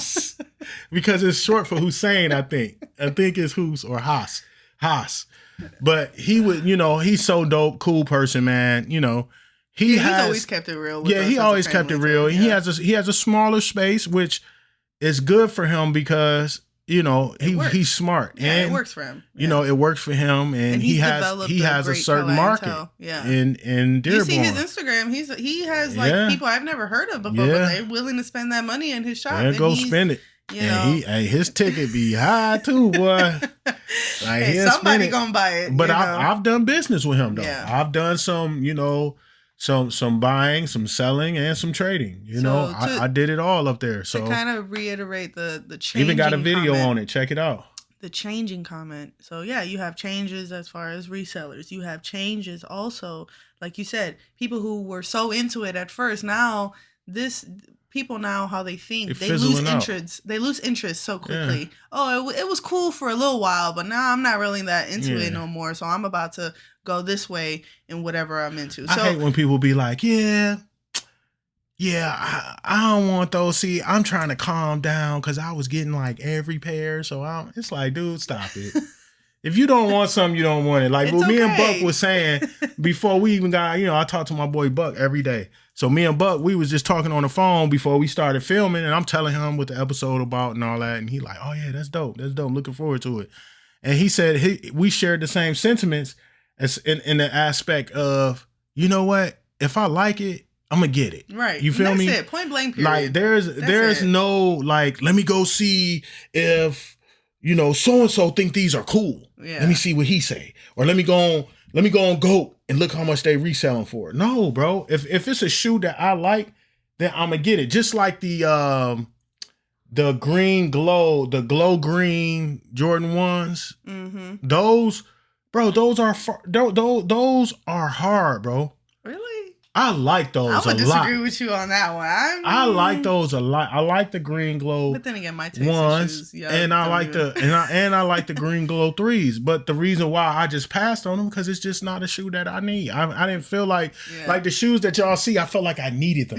Because it's short for Hussein, I think. I think it's Hus or Haas. Haas. But he would, he's so dope, cool person, man. He's always kept it real. Yeah, he always kept it real. Yeah. He has a smaller space, which is good for him because he's smart. Yeah, and it works for him. Yeah. It works for him, and he has a certain market. Yeah. in Dearborn. You see his Instagram. He has people I've never heard of before, but they're willing to spend that money in his shop. And go spend it. His ticket be high too, boy. Somebody gonna buy it. But I've done business with him though. Yeah. I've done some, some buying, some selling, and some trading. I did it all up there. So to kind of reiterate the changing even got a video on it. Check it out. The changing comment. So yeah, you have changes as far as resellers. You have changes also, like you said, people who were so into it at first. Now people now how they think, they lose interest. They lose interest so quickly. Yeah. Oh, it was cool for a little while, but now I'm not really that into it no more. So I'm about to go this way in whatever I'm into. So I hate when people be like, I don't want those. See, I'm trying to calm down because I was getting like every pair. So it's like, dude, stop it. If you don't want something, you don't want it. Like what me and Buck was saying before we even got, I talk to my boy Buck every day. So me and Buck, we was just talking on the phone before we started filming, and I'm telling him what the episode about and all that, and he like, oh yeah, that's dope. That's dope. I'm looking forward to it. And he said we shared the same sentiments as in the aspect of, you know what? If I like it, I'm gonna get it. Right. You feel me? That's it. Point blank. Period. Like there's no like, let me go see if so and so think these are cool. Yeah. Let me see what he say, or let me go on GOAT and look how much they reselling for. No, bro. If it's a shoe that I like, then I'm gonna get it. Just like the glow green Jordan 1s. Mm-hmm. Those are hard, bro. Really? I like those a lot. I would disagree with you on that one. I like those a lot. I like the green glow. But then again, my taste ones, and I like I like the green glow 3s. But the reason why I just passed on them because it's just not a shoe that I need. I didn't feel like the shoes that y'all see. I felt like I needed them.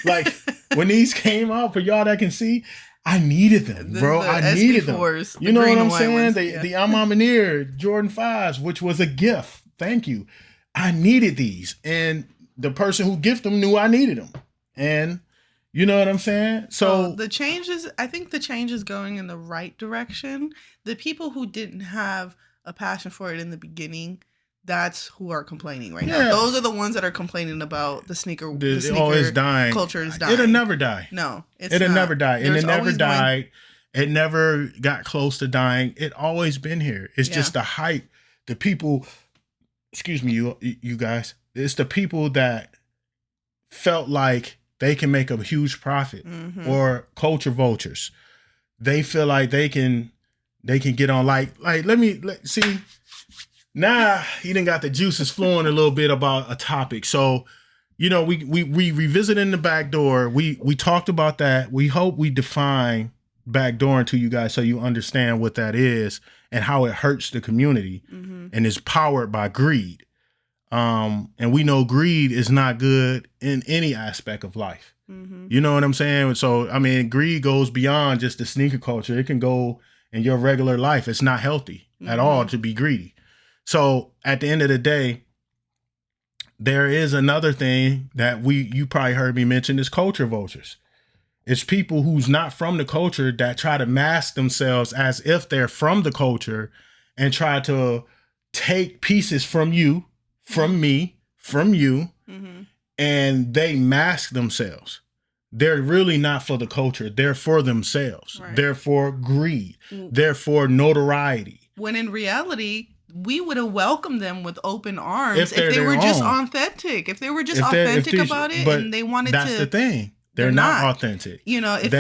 Like when these came out, for y'all that can see, I needed them, bro. I needed them. You know what I'm saying? The Amamineer Jordan 5s, which was a gift. Thank you. I needed these, and the person who gifted them knew I needed them. And you know what I'm saying? So the changes, I think the change is going in the right direction. The people who didn't have a passion for it in the beginning, that's who are complaining right now. Those are the ones that are complaining about the sneaker it's dying. Culture is dying. It'll never die. No, it'll never die. And it never died. It never got close to dying. It always been here. It's just the hype. The people, excuse me, you guys. It's the people that felt like they can make a huge profit, or culture vultures. They feel like they can get on let see. Now he done got the juices flowing a little bit about a topic. So, we revisiting the back door. We talked about that. We hope we define backdooring to you guys so you understand what that is and how it hurts the community and is powered by greed. And we know greed is not good in any aspect of life. You know what I'm saying? So, I mean, greed goes beyond just the sneaker culture. It can go in your regular life. It's not healthy at all to be greedy. So at the end of the day, there is another thing that you probably heard me mention is culture vultures. It's people who's not from the culture that try to mask themselves as if they're from the culture and try to take pieces from you, from me, from you, and they mask themselves. They're really not for the culture. They're for themselves. Right. They're for greed. They're for notoriety. When in reality, we would have welcomed them with open arms if they were just authentic. If they were just authentic about it and they wanted to. That's the thing. They're not authentic. You know, if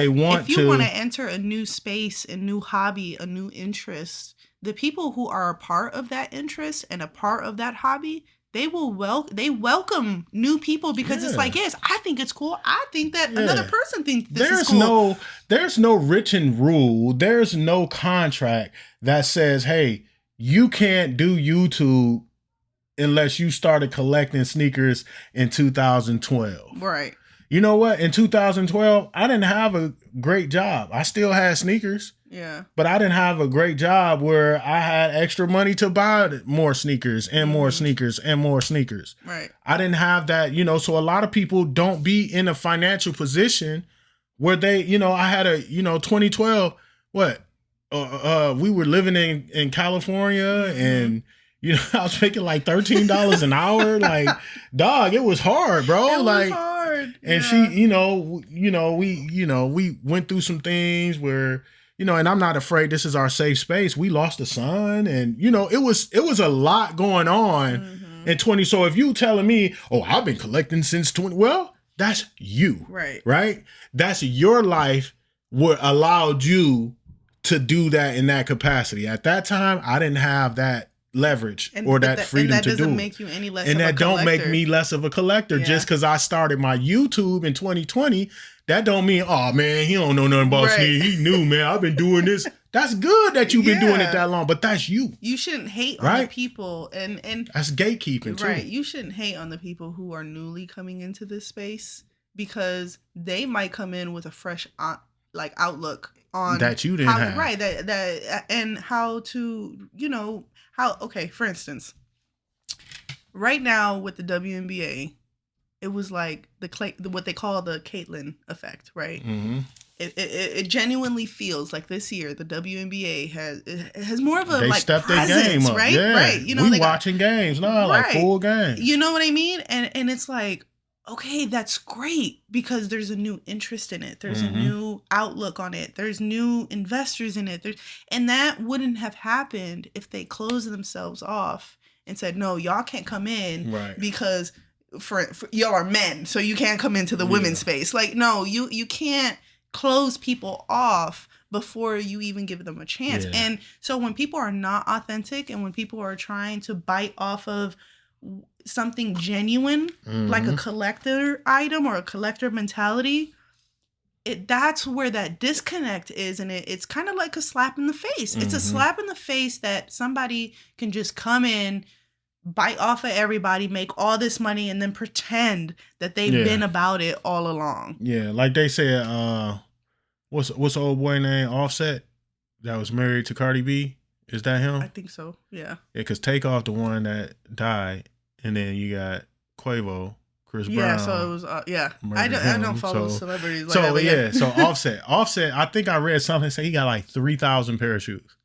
you want to enter a new space, a new hobby, a new interest, the people who are a part of that interest and a part of that hobby, they welcome new people because it's like, yes, I think it's cool. I think that another person thinks this is cool. There's no written rule. There's no contract that says, hey, you can't do YouTube unless you started collecting sneakers in 2012. Right. You know what? In 2012, I didn't have a great job. I still had sneakers. Yeah. But I didn't have a great job where I had extra money to buy more sneakers and more sneakers and more sneakers. Right. I didn't have that, so a lot of people don't be in a financial position where they, I had a, 2012, we were living in California and, I was making like $13 an hour. Like, dog, it was hard, bro. It was hard. And she, we went through some things where, and I'm not afraid. This is our safe space. We lost a son, and it was a lot going on in 20. So if you telling me, oh, I've been collecting since 20, well, that's you, right? That's your life. What allowed you to do that in that capacity? At that time, I didn't have that leverage or that freedom to do. And that doesn't make you any less. And of a that don't make me less of a collector just because I started my YouTube in 2020. That don't mean, oh man, he don't know nothing about sneakers. He knew, man. I've been doing this. That's good that you've been doing it that long, but that's you. You shouldn't hate on the people and that's gatekeeping too. Right. You shouldn't hate on the people who are newly coming into this space because they might come in with a fresh outlook on that you didn't have. Right. That and how to, for instance, right now with the WNBA, it was like what they call the Caitlyn effect, right? Mm-hmm. It genuinely feels like this year the WNBA has more of a they stepped their game up, right? Yeah. Right. We watching games now, like full games. You know what I mean? And it's like, okay, that's great because there's a new interest in it. There's a new outlook on it. There's new investors in it. And that wouldn't have happened if they closed themselves off and said, no, y'all can't come in because for y'all are men, so you can't come into the women's space. Like, no, you can't close people off before you even give them a chance. And so when people are not authentic and when people are trying to bite off of something genuine, like a collector item or a collector mentality, that's where that disconnect is. And it's kind of like a slap in the face. It's a slap in the face that somebody can just come in, bite off of everybody, make all this money, and then pretend that they've been about it all along. Yeah, like they said, what's the old boy name? Offset, that was married to Cardi B. Is that him? I think so. Yeah. Yeah, because Takeoff the one that died, and then you got Quavo, Chris Brown. Yeah, so it was. I don't follow celebrities like that. So yeah, so Offset. I think I read something say he got like 3,000 pair of shoes.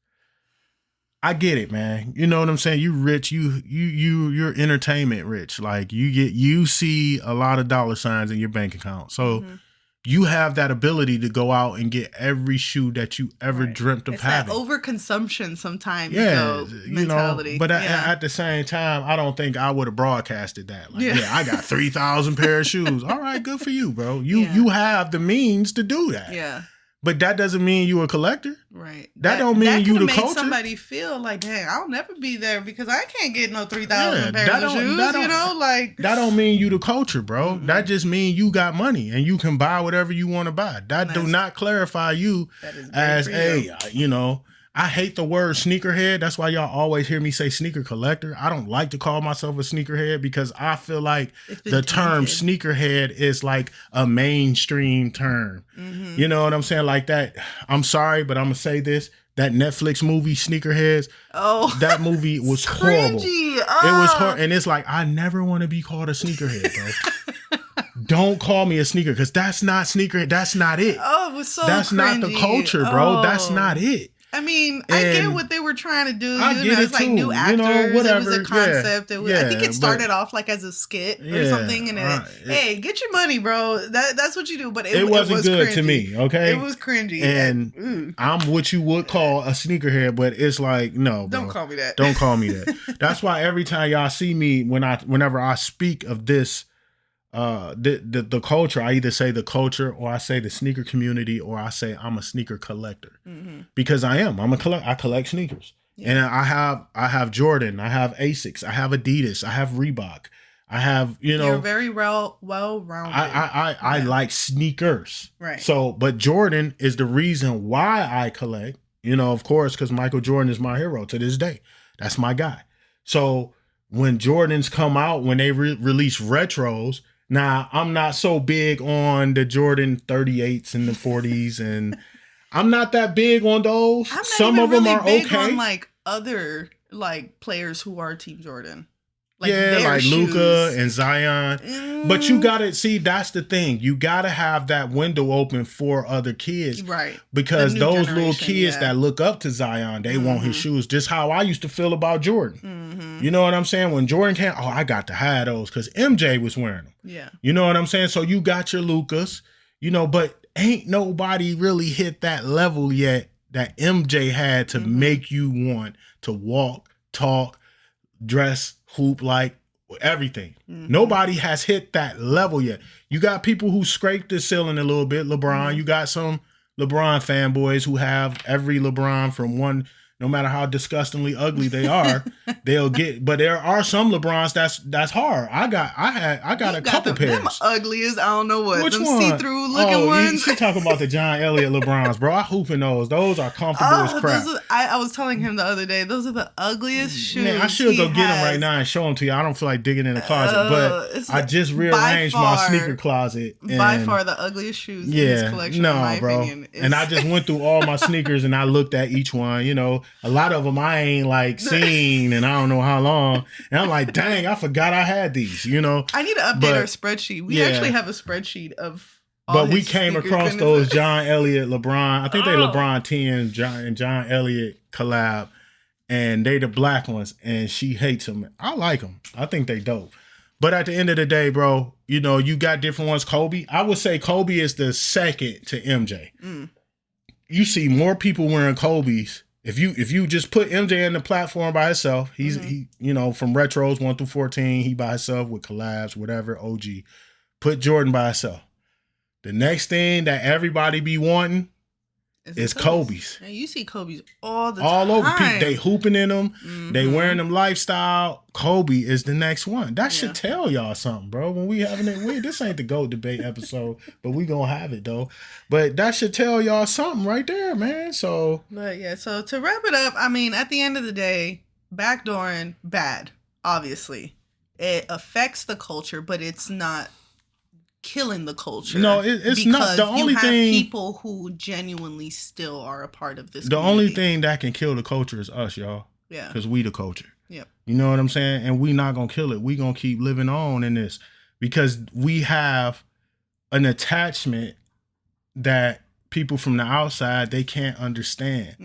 I get it, man. You know what I'm saying? You rich, you're entertainment rich. Like you see a lot of dollar signs in your bank account. So you have that ability to go out and get every shoe that you ever dreamt of having. That overconsumption sometimes, mentality. But at the same time, I don't think I would have broadcasted that. Like, I got 3,000 pair of shoes. All right, good for you, bro. You have the means to do that. Yeah. But that doesn't mean you a collector. Right. That don't mean you the culture. That made somebody feel like, dang, I'll never be there because I can't get no 3,000 pairs of shoes, That don't mean you the culture, bro. Mm-hmm. That just mean you got money and you can buy whatever you want to buy. That do not clarify you as I hate the word sneakerhead. That's why y'all always hear me say sneaker collector. I don't like to call myself a sneakerhead because I feel like the term sneakerhead is like a mainstream term. Mm-hmm. You know what I'm saying? Like that. I'm sorry, but I'm going to say this. That Netflix movie, Sneakerheads. Oh, that movie was horrible. It was horrible. And it's like, I never want to be called a sneakerhead, bro. Don't call me a sneaker because that's not sneakerhead. That's not it. Oh, it was so That's cringy. not the culture, bro. That's not it. I mean, I get what they were trying to do. I get it it's like too. new actors. Whatever. It was a concept. I think it started but, off like as a skit or something. And hey, get your money, bro. That's what you do. But it wasn't good cringy. to me. Okay, it was cringy. And I'm what you would call a sneakerhead, but it's like no, bro. Don't call me that. Don't call me that. That's why every time y'all see me whenever I speak of this. The culture, I either say the culture or I say the sneaker community or I say I'm a sneaker collector because I am. I collect sneakers and I have Jordan, I have Asics, I have Adidas, I have Reebok, I have You're very well rounded. I like sneakers, right? So, but Jordan is the reason why I collect. Of course, because Michael Jordan is my hero to this day. That's my guy. So when Jordans come out, when they release retros. Now, I'm not so big on the Jordan 38s and the 40s, and I'm not that big on those. Some of them are big okay. On like other like players who are Team Jordan, like Luka and Zion. But you gotta see, that's the thing. You gotta have that window open for other kids, right? Because those little kids that look up to Zion, they want his shoes. Just how I used to feel about Jordan. You know what I'm saying? When Jordan came, I got to have those because MJ was wearing them. Yeah. You know what I'm saying? So you got your Lukas, but ain't nobody really hit that level yet that MJ had to make you want to walk, talk, dress, hoop, like everything. Nobody has hit that level yet. You got people who scraped the ceiling a little bit. LeBron, you got some LeBron fanboys who have every LeBron from one. No matter how disgustingly ugly they are, they'll get. But there are some LeBrons that's hard. I got a couple pairs. Them ugliest, I don't know what. Which them one? See-through looking ones. You talking about the John Elliott LeBrons, bro? I hooping those. Those are comfortable as crap. I was telling him the other day. Those are the ugliest shoes. Man, I should go get them right now and show them to you. I don't feel like digging in the closet, but I just rearranged my sneaker closet. And by far the ugliest shoes in this collection, in my opinion. And I just went through all my sneakers and I looked at each one. A lot of them I ain't like seen and I don't know how long. And I'm like, dang, I forgot I had these, I need to update our spreadsheet. We actually have a spreadsheet of all But we came across those John Elliott, LeBron. I think they LeBron 10 and John Elliott collab. And they the black ones. And she hates them. I like them. I think they dope. But at the end of the day, bro, you got different ones. Kobe. I would say Kobe is the second to MJ. You see more people wearing Kobe's. If you just put MJ in the platform by himself, he from retros 1 through 14, he by himself with collabs, whatever, OG. Put Jordan by himself. The next thing that everybody be wanting is Kobe's. And you see Kobe's all the all time. All over. People, they hooping in them. They wearing them lifestyle. Kobe is the next one. That should tell y'all something, bro. When we having it, this ain't the GOAT debate episode, but we gonna have it though. But that should tell y'all something right there, man. So, but yeah. So to wrap it up, I mean, at the end of the day, backdooring bad. Obviously, it affects the culture, but it's not killing the culture. No, it's not. The only thing, people who genuinely still are a part of this. The only thing that can kill the culture is us, y'all. Yeah, because we the culture. Yep. You know what I'm saying? And we not gonna kill it. We gonna keep living on in this because we have an attachment that people from the outside they can't understand.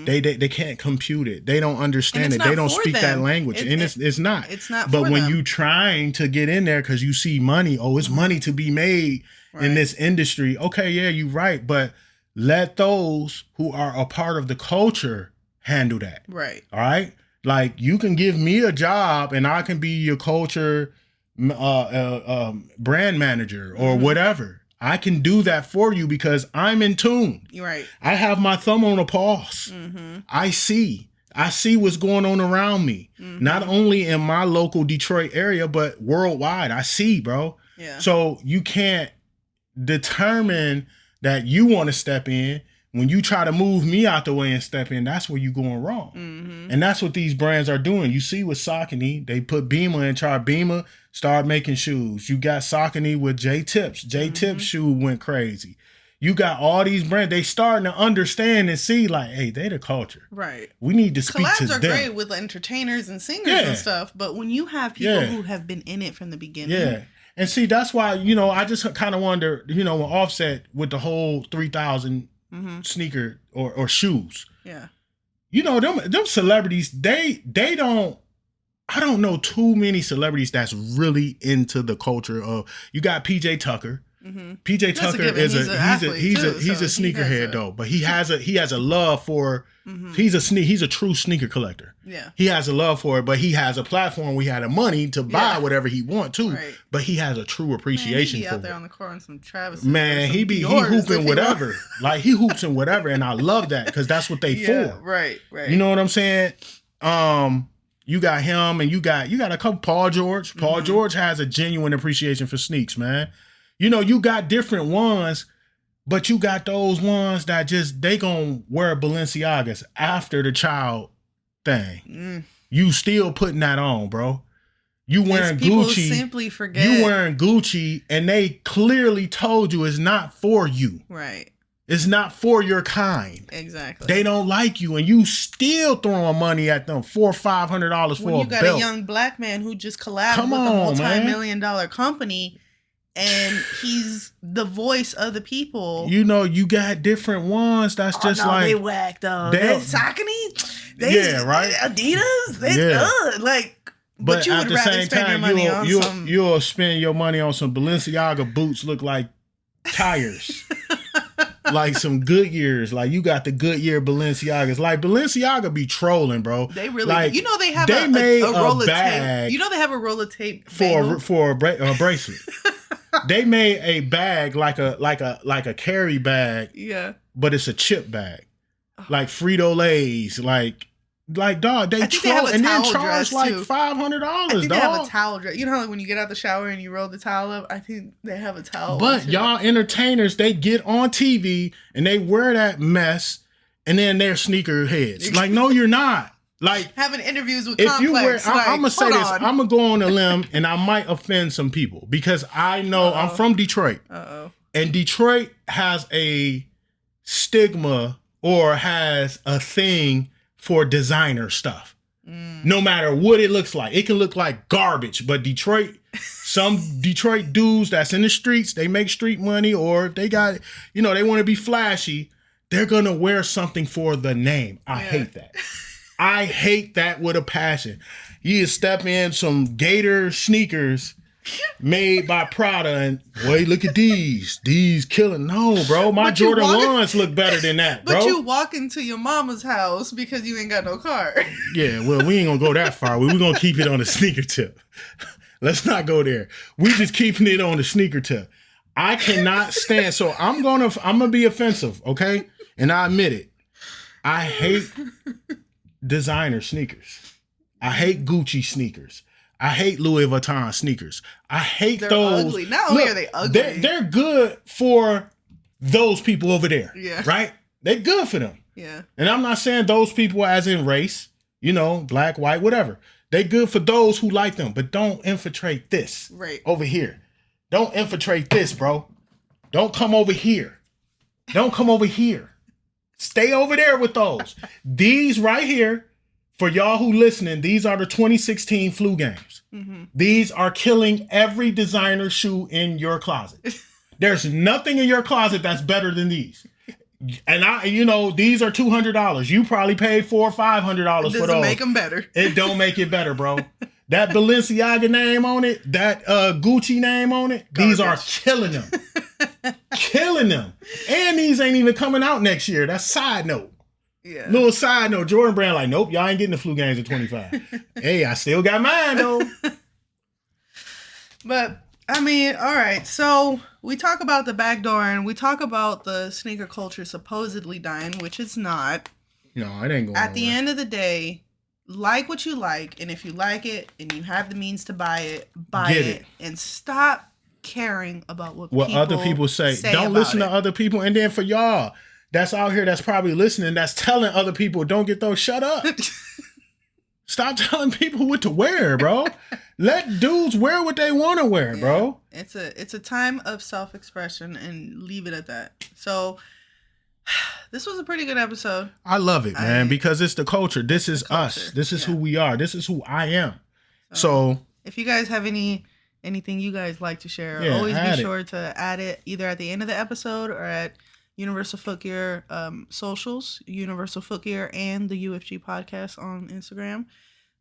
They can't compute it. They don't understand it. They don't speak that language, and it's not. It's not. But for when them. you trying to get in there because you see money, it's money to be made in this industry. Okay, yeah, you're right. But let those who are a part of the culture handle that. Right. All right. Like you can give me a job and I can be your culture brand manager or whatever. I can do that for you because I'm in tune. You're right. I have my thumb on a pulse. I see what's going on around me. Not only in my local Detroit area, but worldwide. I see, bro. Yeah. So you can't determine that you want to step in. When you try to move me out the way and step in, that's where you're going wrong. And that's what these brands are doing. You see with Saucony, they put Beamer in charge. Beamer started making shoes. You got Saucony with J-Tips. J-Tips shoe went crazy. You got all these brands. They starting to understand and see like, hey, they the culture. Right. We need to speak to them. Collabs are great with entertainers and singers and stuff. But when you have people who have been in it from the beginning. Yeah. And see, that's why, I just kind of wonder, when Offset with the whole 3,000 sneaker or shoes. Yeah. you know, them celebrities, they don't. I don't know too many celebrities that's really into the culture of. You got PJ Tucker. Mm-hmm. PJ Tucker is he's a sneakerhead though, but he has a love for. Mm-hmm. He's a true sneaker collector. Yeah, he has a love for it, but he has a platform. We had the money to buy whatever he want to, right. But he has a true appreciation for out there on the court on some Travis. Man, he hooping whatever, like he hoops in whatever, and I love that because that's what they for. Right. You know what I'm saying? You got him, and you got a couple. Paul George. Paul George has a genuine appreciation for sneaks, man. You know, you got different ones, but you got those ones that just they gonna wear Balenciagas after the child thing. You still putting that on, bro. You wearing Gucci. Simply forget. You wearing Gucci, and they clearly told you it's not for you. Right. It's not for your kind. Exactly. They don't like you, and you still throwing money at them $400 or $500 for a belt. When you got a young black man who just collabed with a multi-million-dollar company, and he's the voice of the people. You know, you got different ones that's just like they whacked though. They Saucony, right. Adidas, they like. But you would rather spend your money on some. You'll spend your money on some Balenciaga boots look like tires. Like some Goodyears, like you got the Goodyear Balenciagas. Like Balenciaga be trolling, bro. They really, like, you know, they have made a roll of bag tape. You know, they have a roll of tape for a bracelet. They made a bag like a carry bag. Yeah, but it's a chip bag, like Frito Lay's, like dog. They troll and then charge like $500. I think they have a towel dress. You know how like, when you get out the shower and you roll the towel up? I think they have a towel. But y'all entertainers, they get on TV and they wear that mess, and then they're sneaker heads. Like, no, you're not. Like having interviews with if Complex, you wear, like, I'm gonna say this. I'm gonna go on a limb, and I might offend some people because I know I'm from Detroit, and Detroit has a stigma or has a thing for designer stuff. No matter what it looks like. It can look like garbage, but some Detroit dudes that's in the streets, they make street money or they got, you know, they want to be flashy. They're going to wear something for the name. I hate that. I hate that with a passion. You step in some Gator sneakers made by Prada and wait, look at these. These killing. No, bro. My Jordan 1s look better than that, bro. But you walk into your mama's house because you ain't got no car. Yeah, well, we ain't gonna go that far. We're gonna keep it on the sneaker tip. Let's not go there. We just keeping it on the sneaker tip. I cannot stand. So I'm gonna be offensive, okay? And I admit it. I hate designer sneakers. I hate Gucci sneakers. I hate Louis Vuitton sneakers. I hate those. Ugly. Not only are they ugly, they're good for those people over there. Yeah. Right? They're good for them. Yeah. And I'm not saying those people as in race, you know, black, white, whatever. They good for those who like them, but don't infiltrate this over here. Don't infiltrate this, bro. Don't come over here. Don't come over here. Stay over there with those. These right here, for y'all who listening, these are the 2016 flu games. Mm-hmm. These are killing every designer shoe in your closet. There's nothing in your closet that's better than these. And these are $200. You probably paid $400 or $500 for those. Doesn't make them better. It don't make it better, bro. That Balenciaga name on it, that Gucci name on it, garbage. These are killing them. Killing them. And these ain't even coming out next year. That's side note. Yeah. Little side note, Jordan Brand like, nope, y'all ain't getting the flu games in 25. Hey, I still got mine though. But I mean, all right. So we talk about the back door and we talk about the sneaker culture supposedly dying, which it's not. No, it ain't going At the end of the day, like what you like, and if you like it and you have the means to buy it, buy it, and stop caring about what other people say. Don't listen to other people. And then for y'all that's out here that's probably listening, that's telling other people, don't get those, shut up. Stop telling people what to wear, bro. Let dudes wear what they want to wear, bro. It's a time of self-expression and leave it at that. So this was a pretty good episode. I love it, man, because it's the culture. This is us. This is who we are. This is who I am. So if you guys have anything you guys like to share, always be sure to add it either at the end of the episode or at Universal Footgear socials, Universal Footgear, and the UFG podcast on Instagram.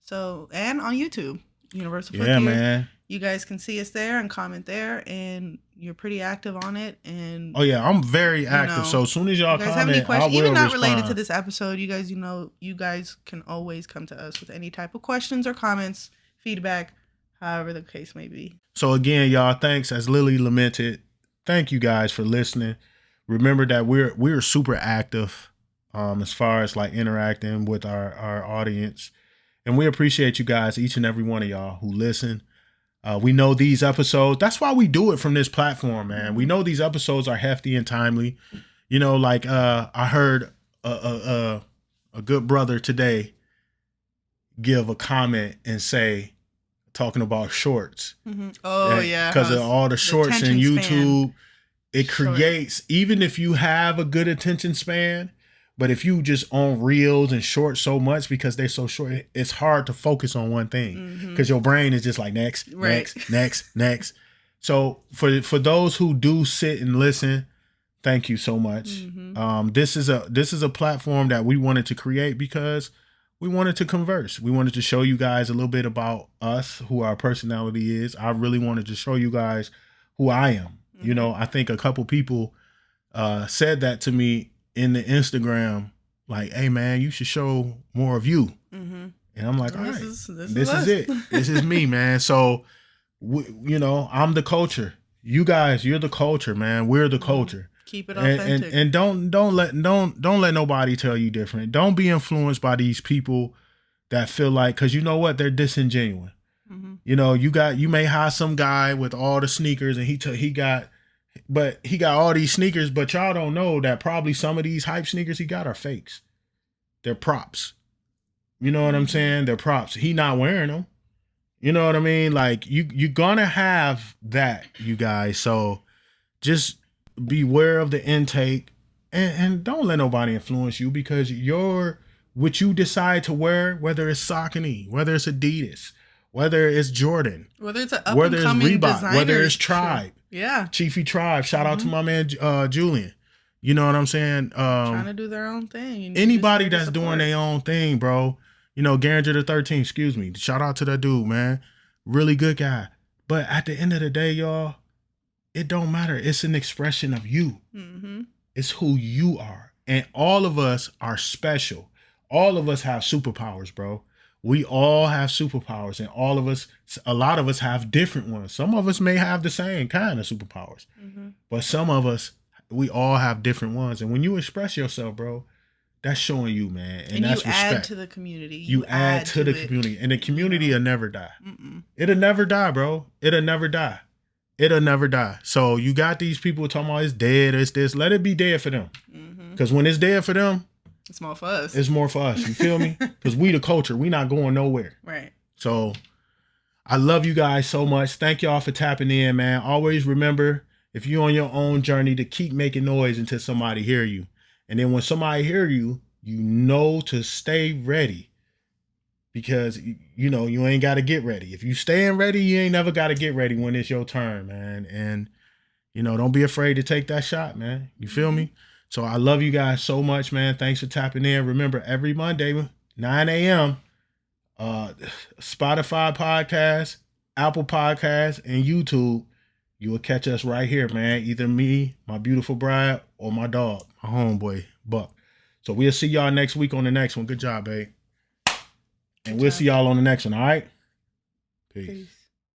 So, and on YouTube, Universal Footgear. Yeah, man. You guys can see us there and comment there, and you're pretty active on it. And oh yeah, I'm very active. So as soon as y'all you guys have any comment, I questions, will even not respond. related to this episode, you guys can always come to us with any type of questions or comments, feedback, however the case may be. So again, y'all, thanks. As Lily lamented, thank you guys for listening. Remember that we're super active as far as like interacting with our audience. And we appreciate you guys, each and every one of y'all who listen. We know these episodes, that's why we do it from this platform, man. We know these episodes are hefty and timely. You know, like I heard a good brother today give a comment and say, talking about shorts. Mm-hmm. Oh, yeah. Because of all the shorts in YouTube, it creates, even if you have a good attention span, but if you just on reels and shorts so much because they're so short, it's hard to focus on one thing because your brain is just like next. So for those who do sit and listen, thank you so much. This is a platform that we wanted to create because we wanted to converse. We wanted to show you guys a little bit about us, who our personality is. I really wanted to show you guys who I am. You know, I think a couple people said that to me in the Instagram, like, hey man, you should show more of you. And I'm like, all right, this is it. This is me, man. So, you know, I'm the culture. You guys, you're the culture, man. We're the culture. Keep it authentic. And don't let nobody tell you different. Don't be influenced by these people that feel like, because you know what, they're disingenuous. You know, you may have some guy with all the sneakers and he got all these sneakers, but y'all don't know that probably some of these hype sneakers he got are fakes. They're props. You know what I'm saying? They're props. He not wearing them. You know what I mean? Like you're gonna have that, you guys. So just beware of the intake and don't let nobody influence you, because what you decide to wear, whether it's Saucony, whether it's Adidas, whether it's Jordan, whether it's Reebok, designer, whether it's Tribe. Yeah. Chiefy Tribe. Shout out to my man Julian. You know what I'm saying? Trying to do their own thing. Anybody that's doing their own thing, bro. You know, Garringer the 13th, excuse me. Shout out to that dude, man. Really good guy. But at the end of the day, y'all, it don't matter. It's an expression of you. It's who you are. And all of us are special. All of us have superpowers, bro. We all have superpowers, and a lot of us have different ones. Some of us may have the same kind of superpowers, but some of us, we all have different ones. And when you express yourself, bro, that's showing you, man. And that's you respect. Add to the community. You add to the community, and the community will never die. It'll never die, bro. It'll never die. It'll never die. So you got these people talking about it's dead, it's this. Let it be dead for them. Because when it's dead for them, it's more for us. It's more for us. You feel me? Because we the culture. We not going nowhere. Right. So I love you guys so much. Thank y'all for tapping in, man. Always remember, if you're on your own journey, to keep making noise until somebody hear you. And then when somebody hear you, you know to stay ready. Because, you know, you ain't got to get ready. If you staying ready, you ain't never got to get ready when it's your turn, man. And, you know, don't be afraid to take that shot, man. You feel me? So I love you guys so much, man. Thanks for tapping in. Remember, every Monday, 9 a.m., Spotify podcast, Apple Podcasts, and YouTube, you will catch us right here, man. Either me, my beautiful bride, or my dog, my homeboy, Buck. So we'll see y'all next week on the next one. Good job, babe. And we'll see y'all on the next one, all right? Peace.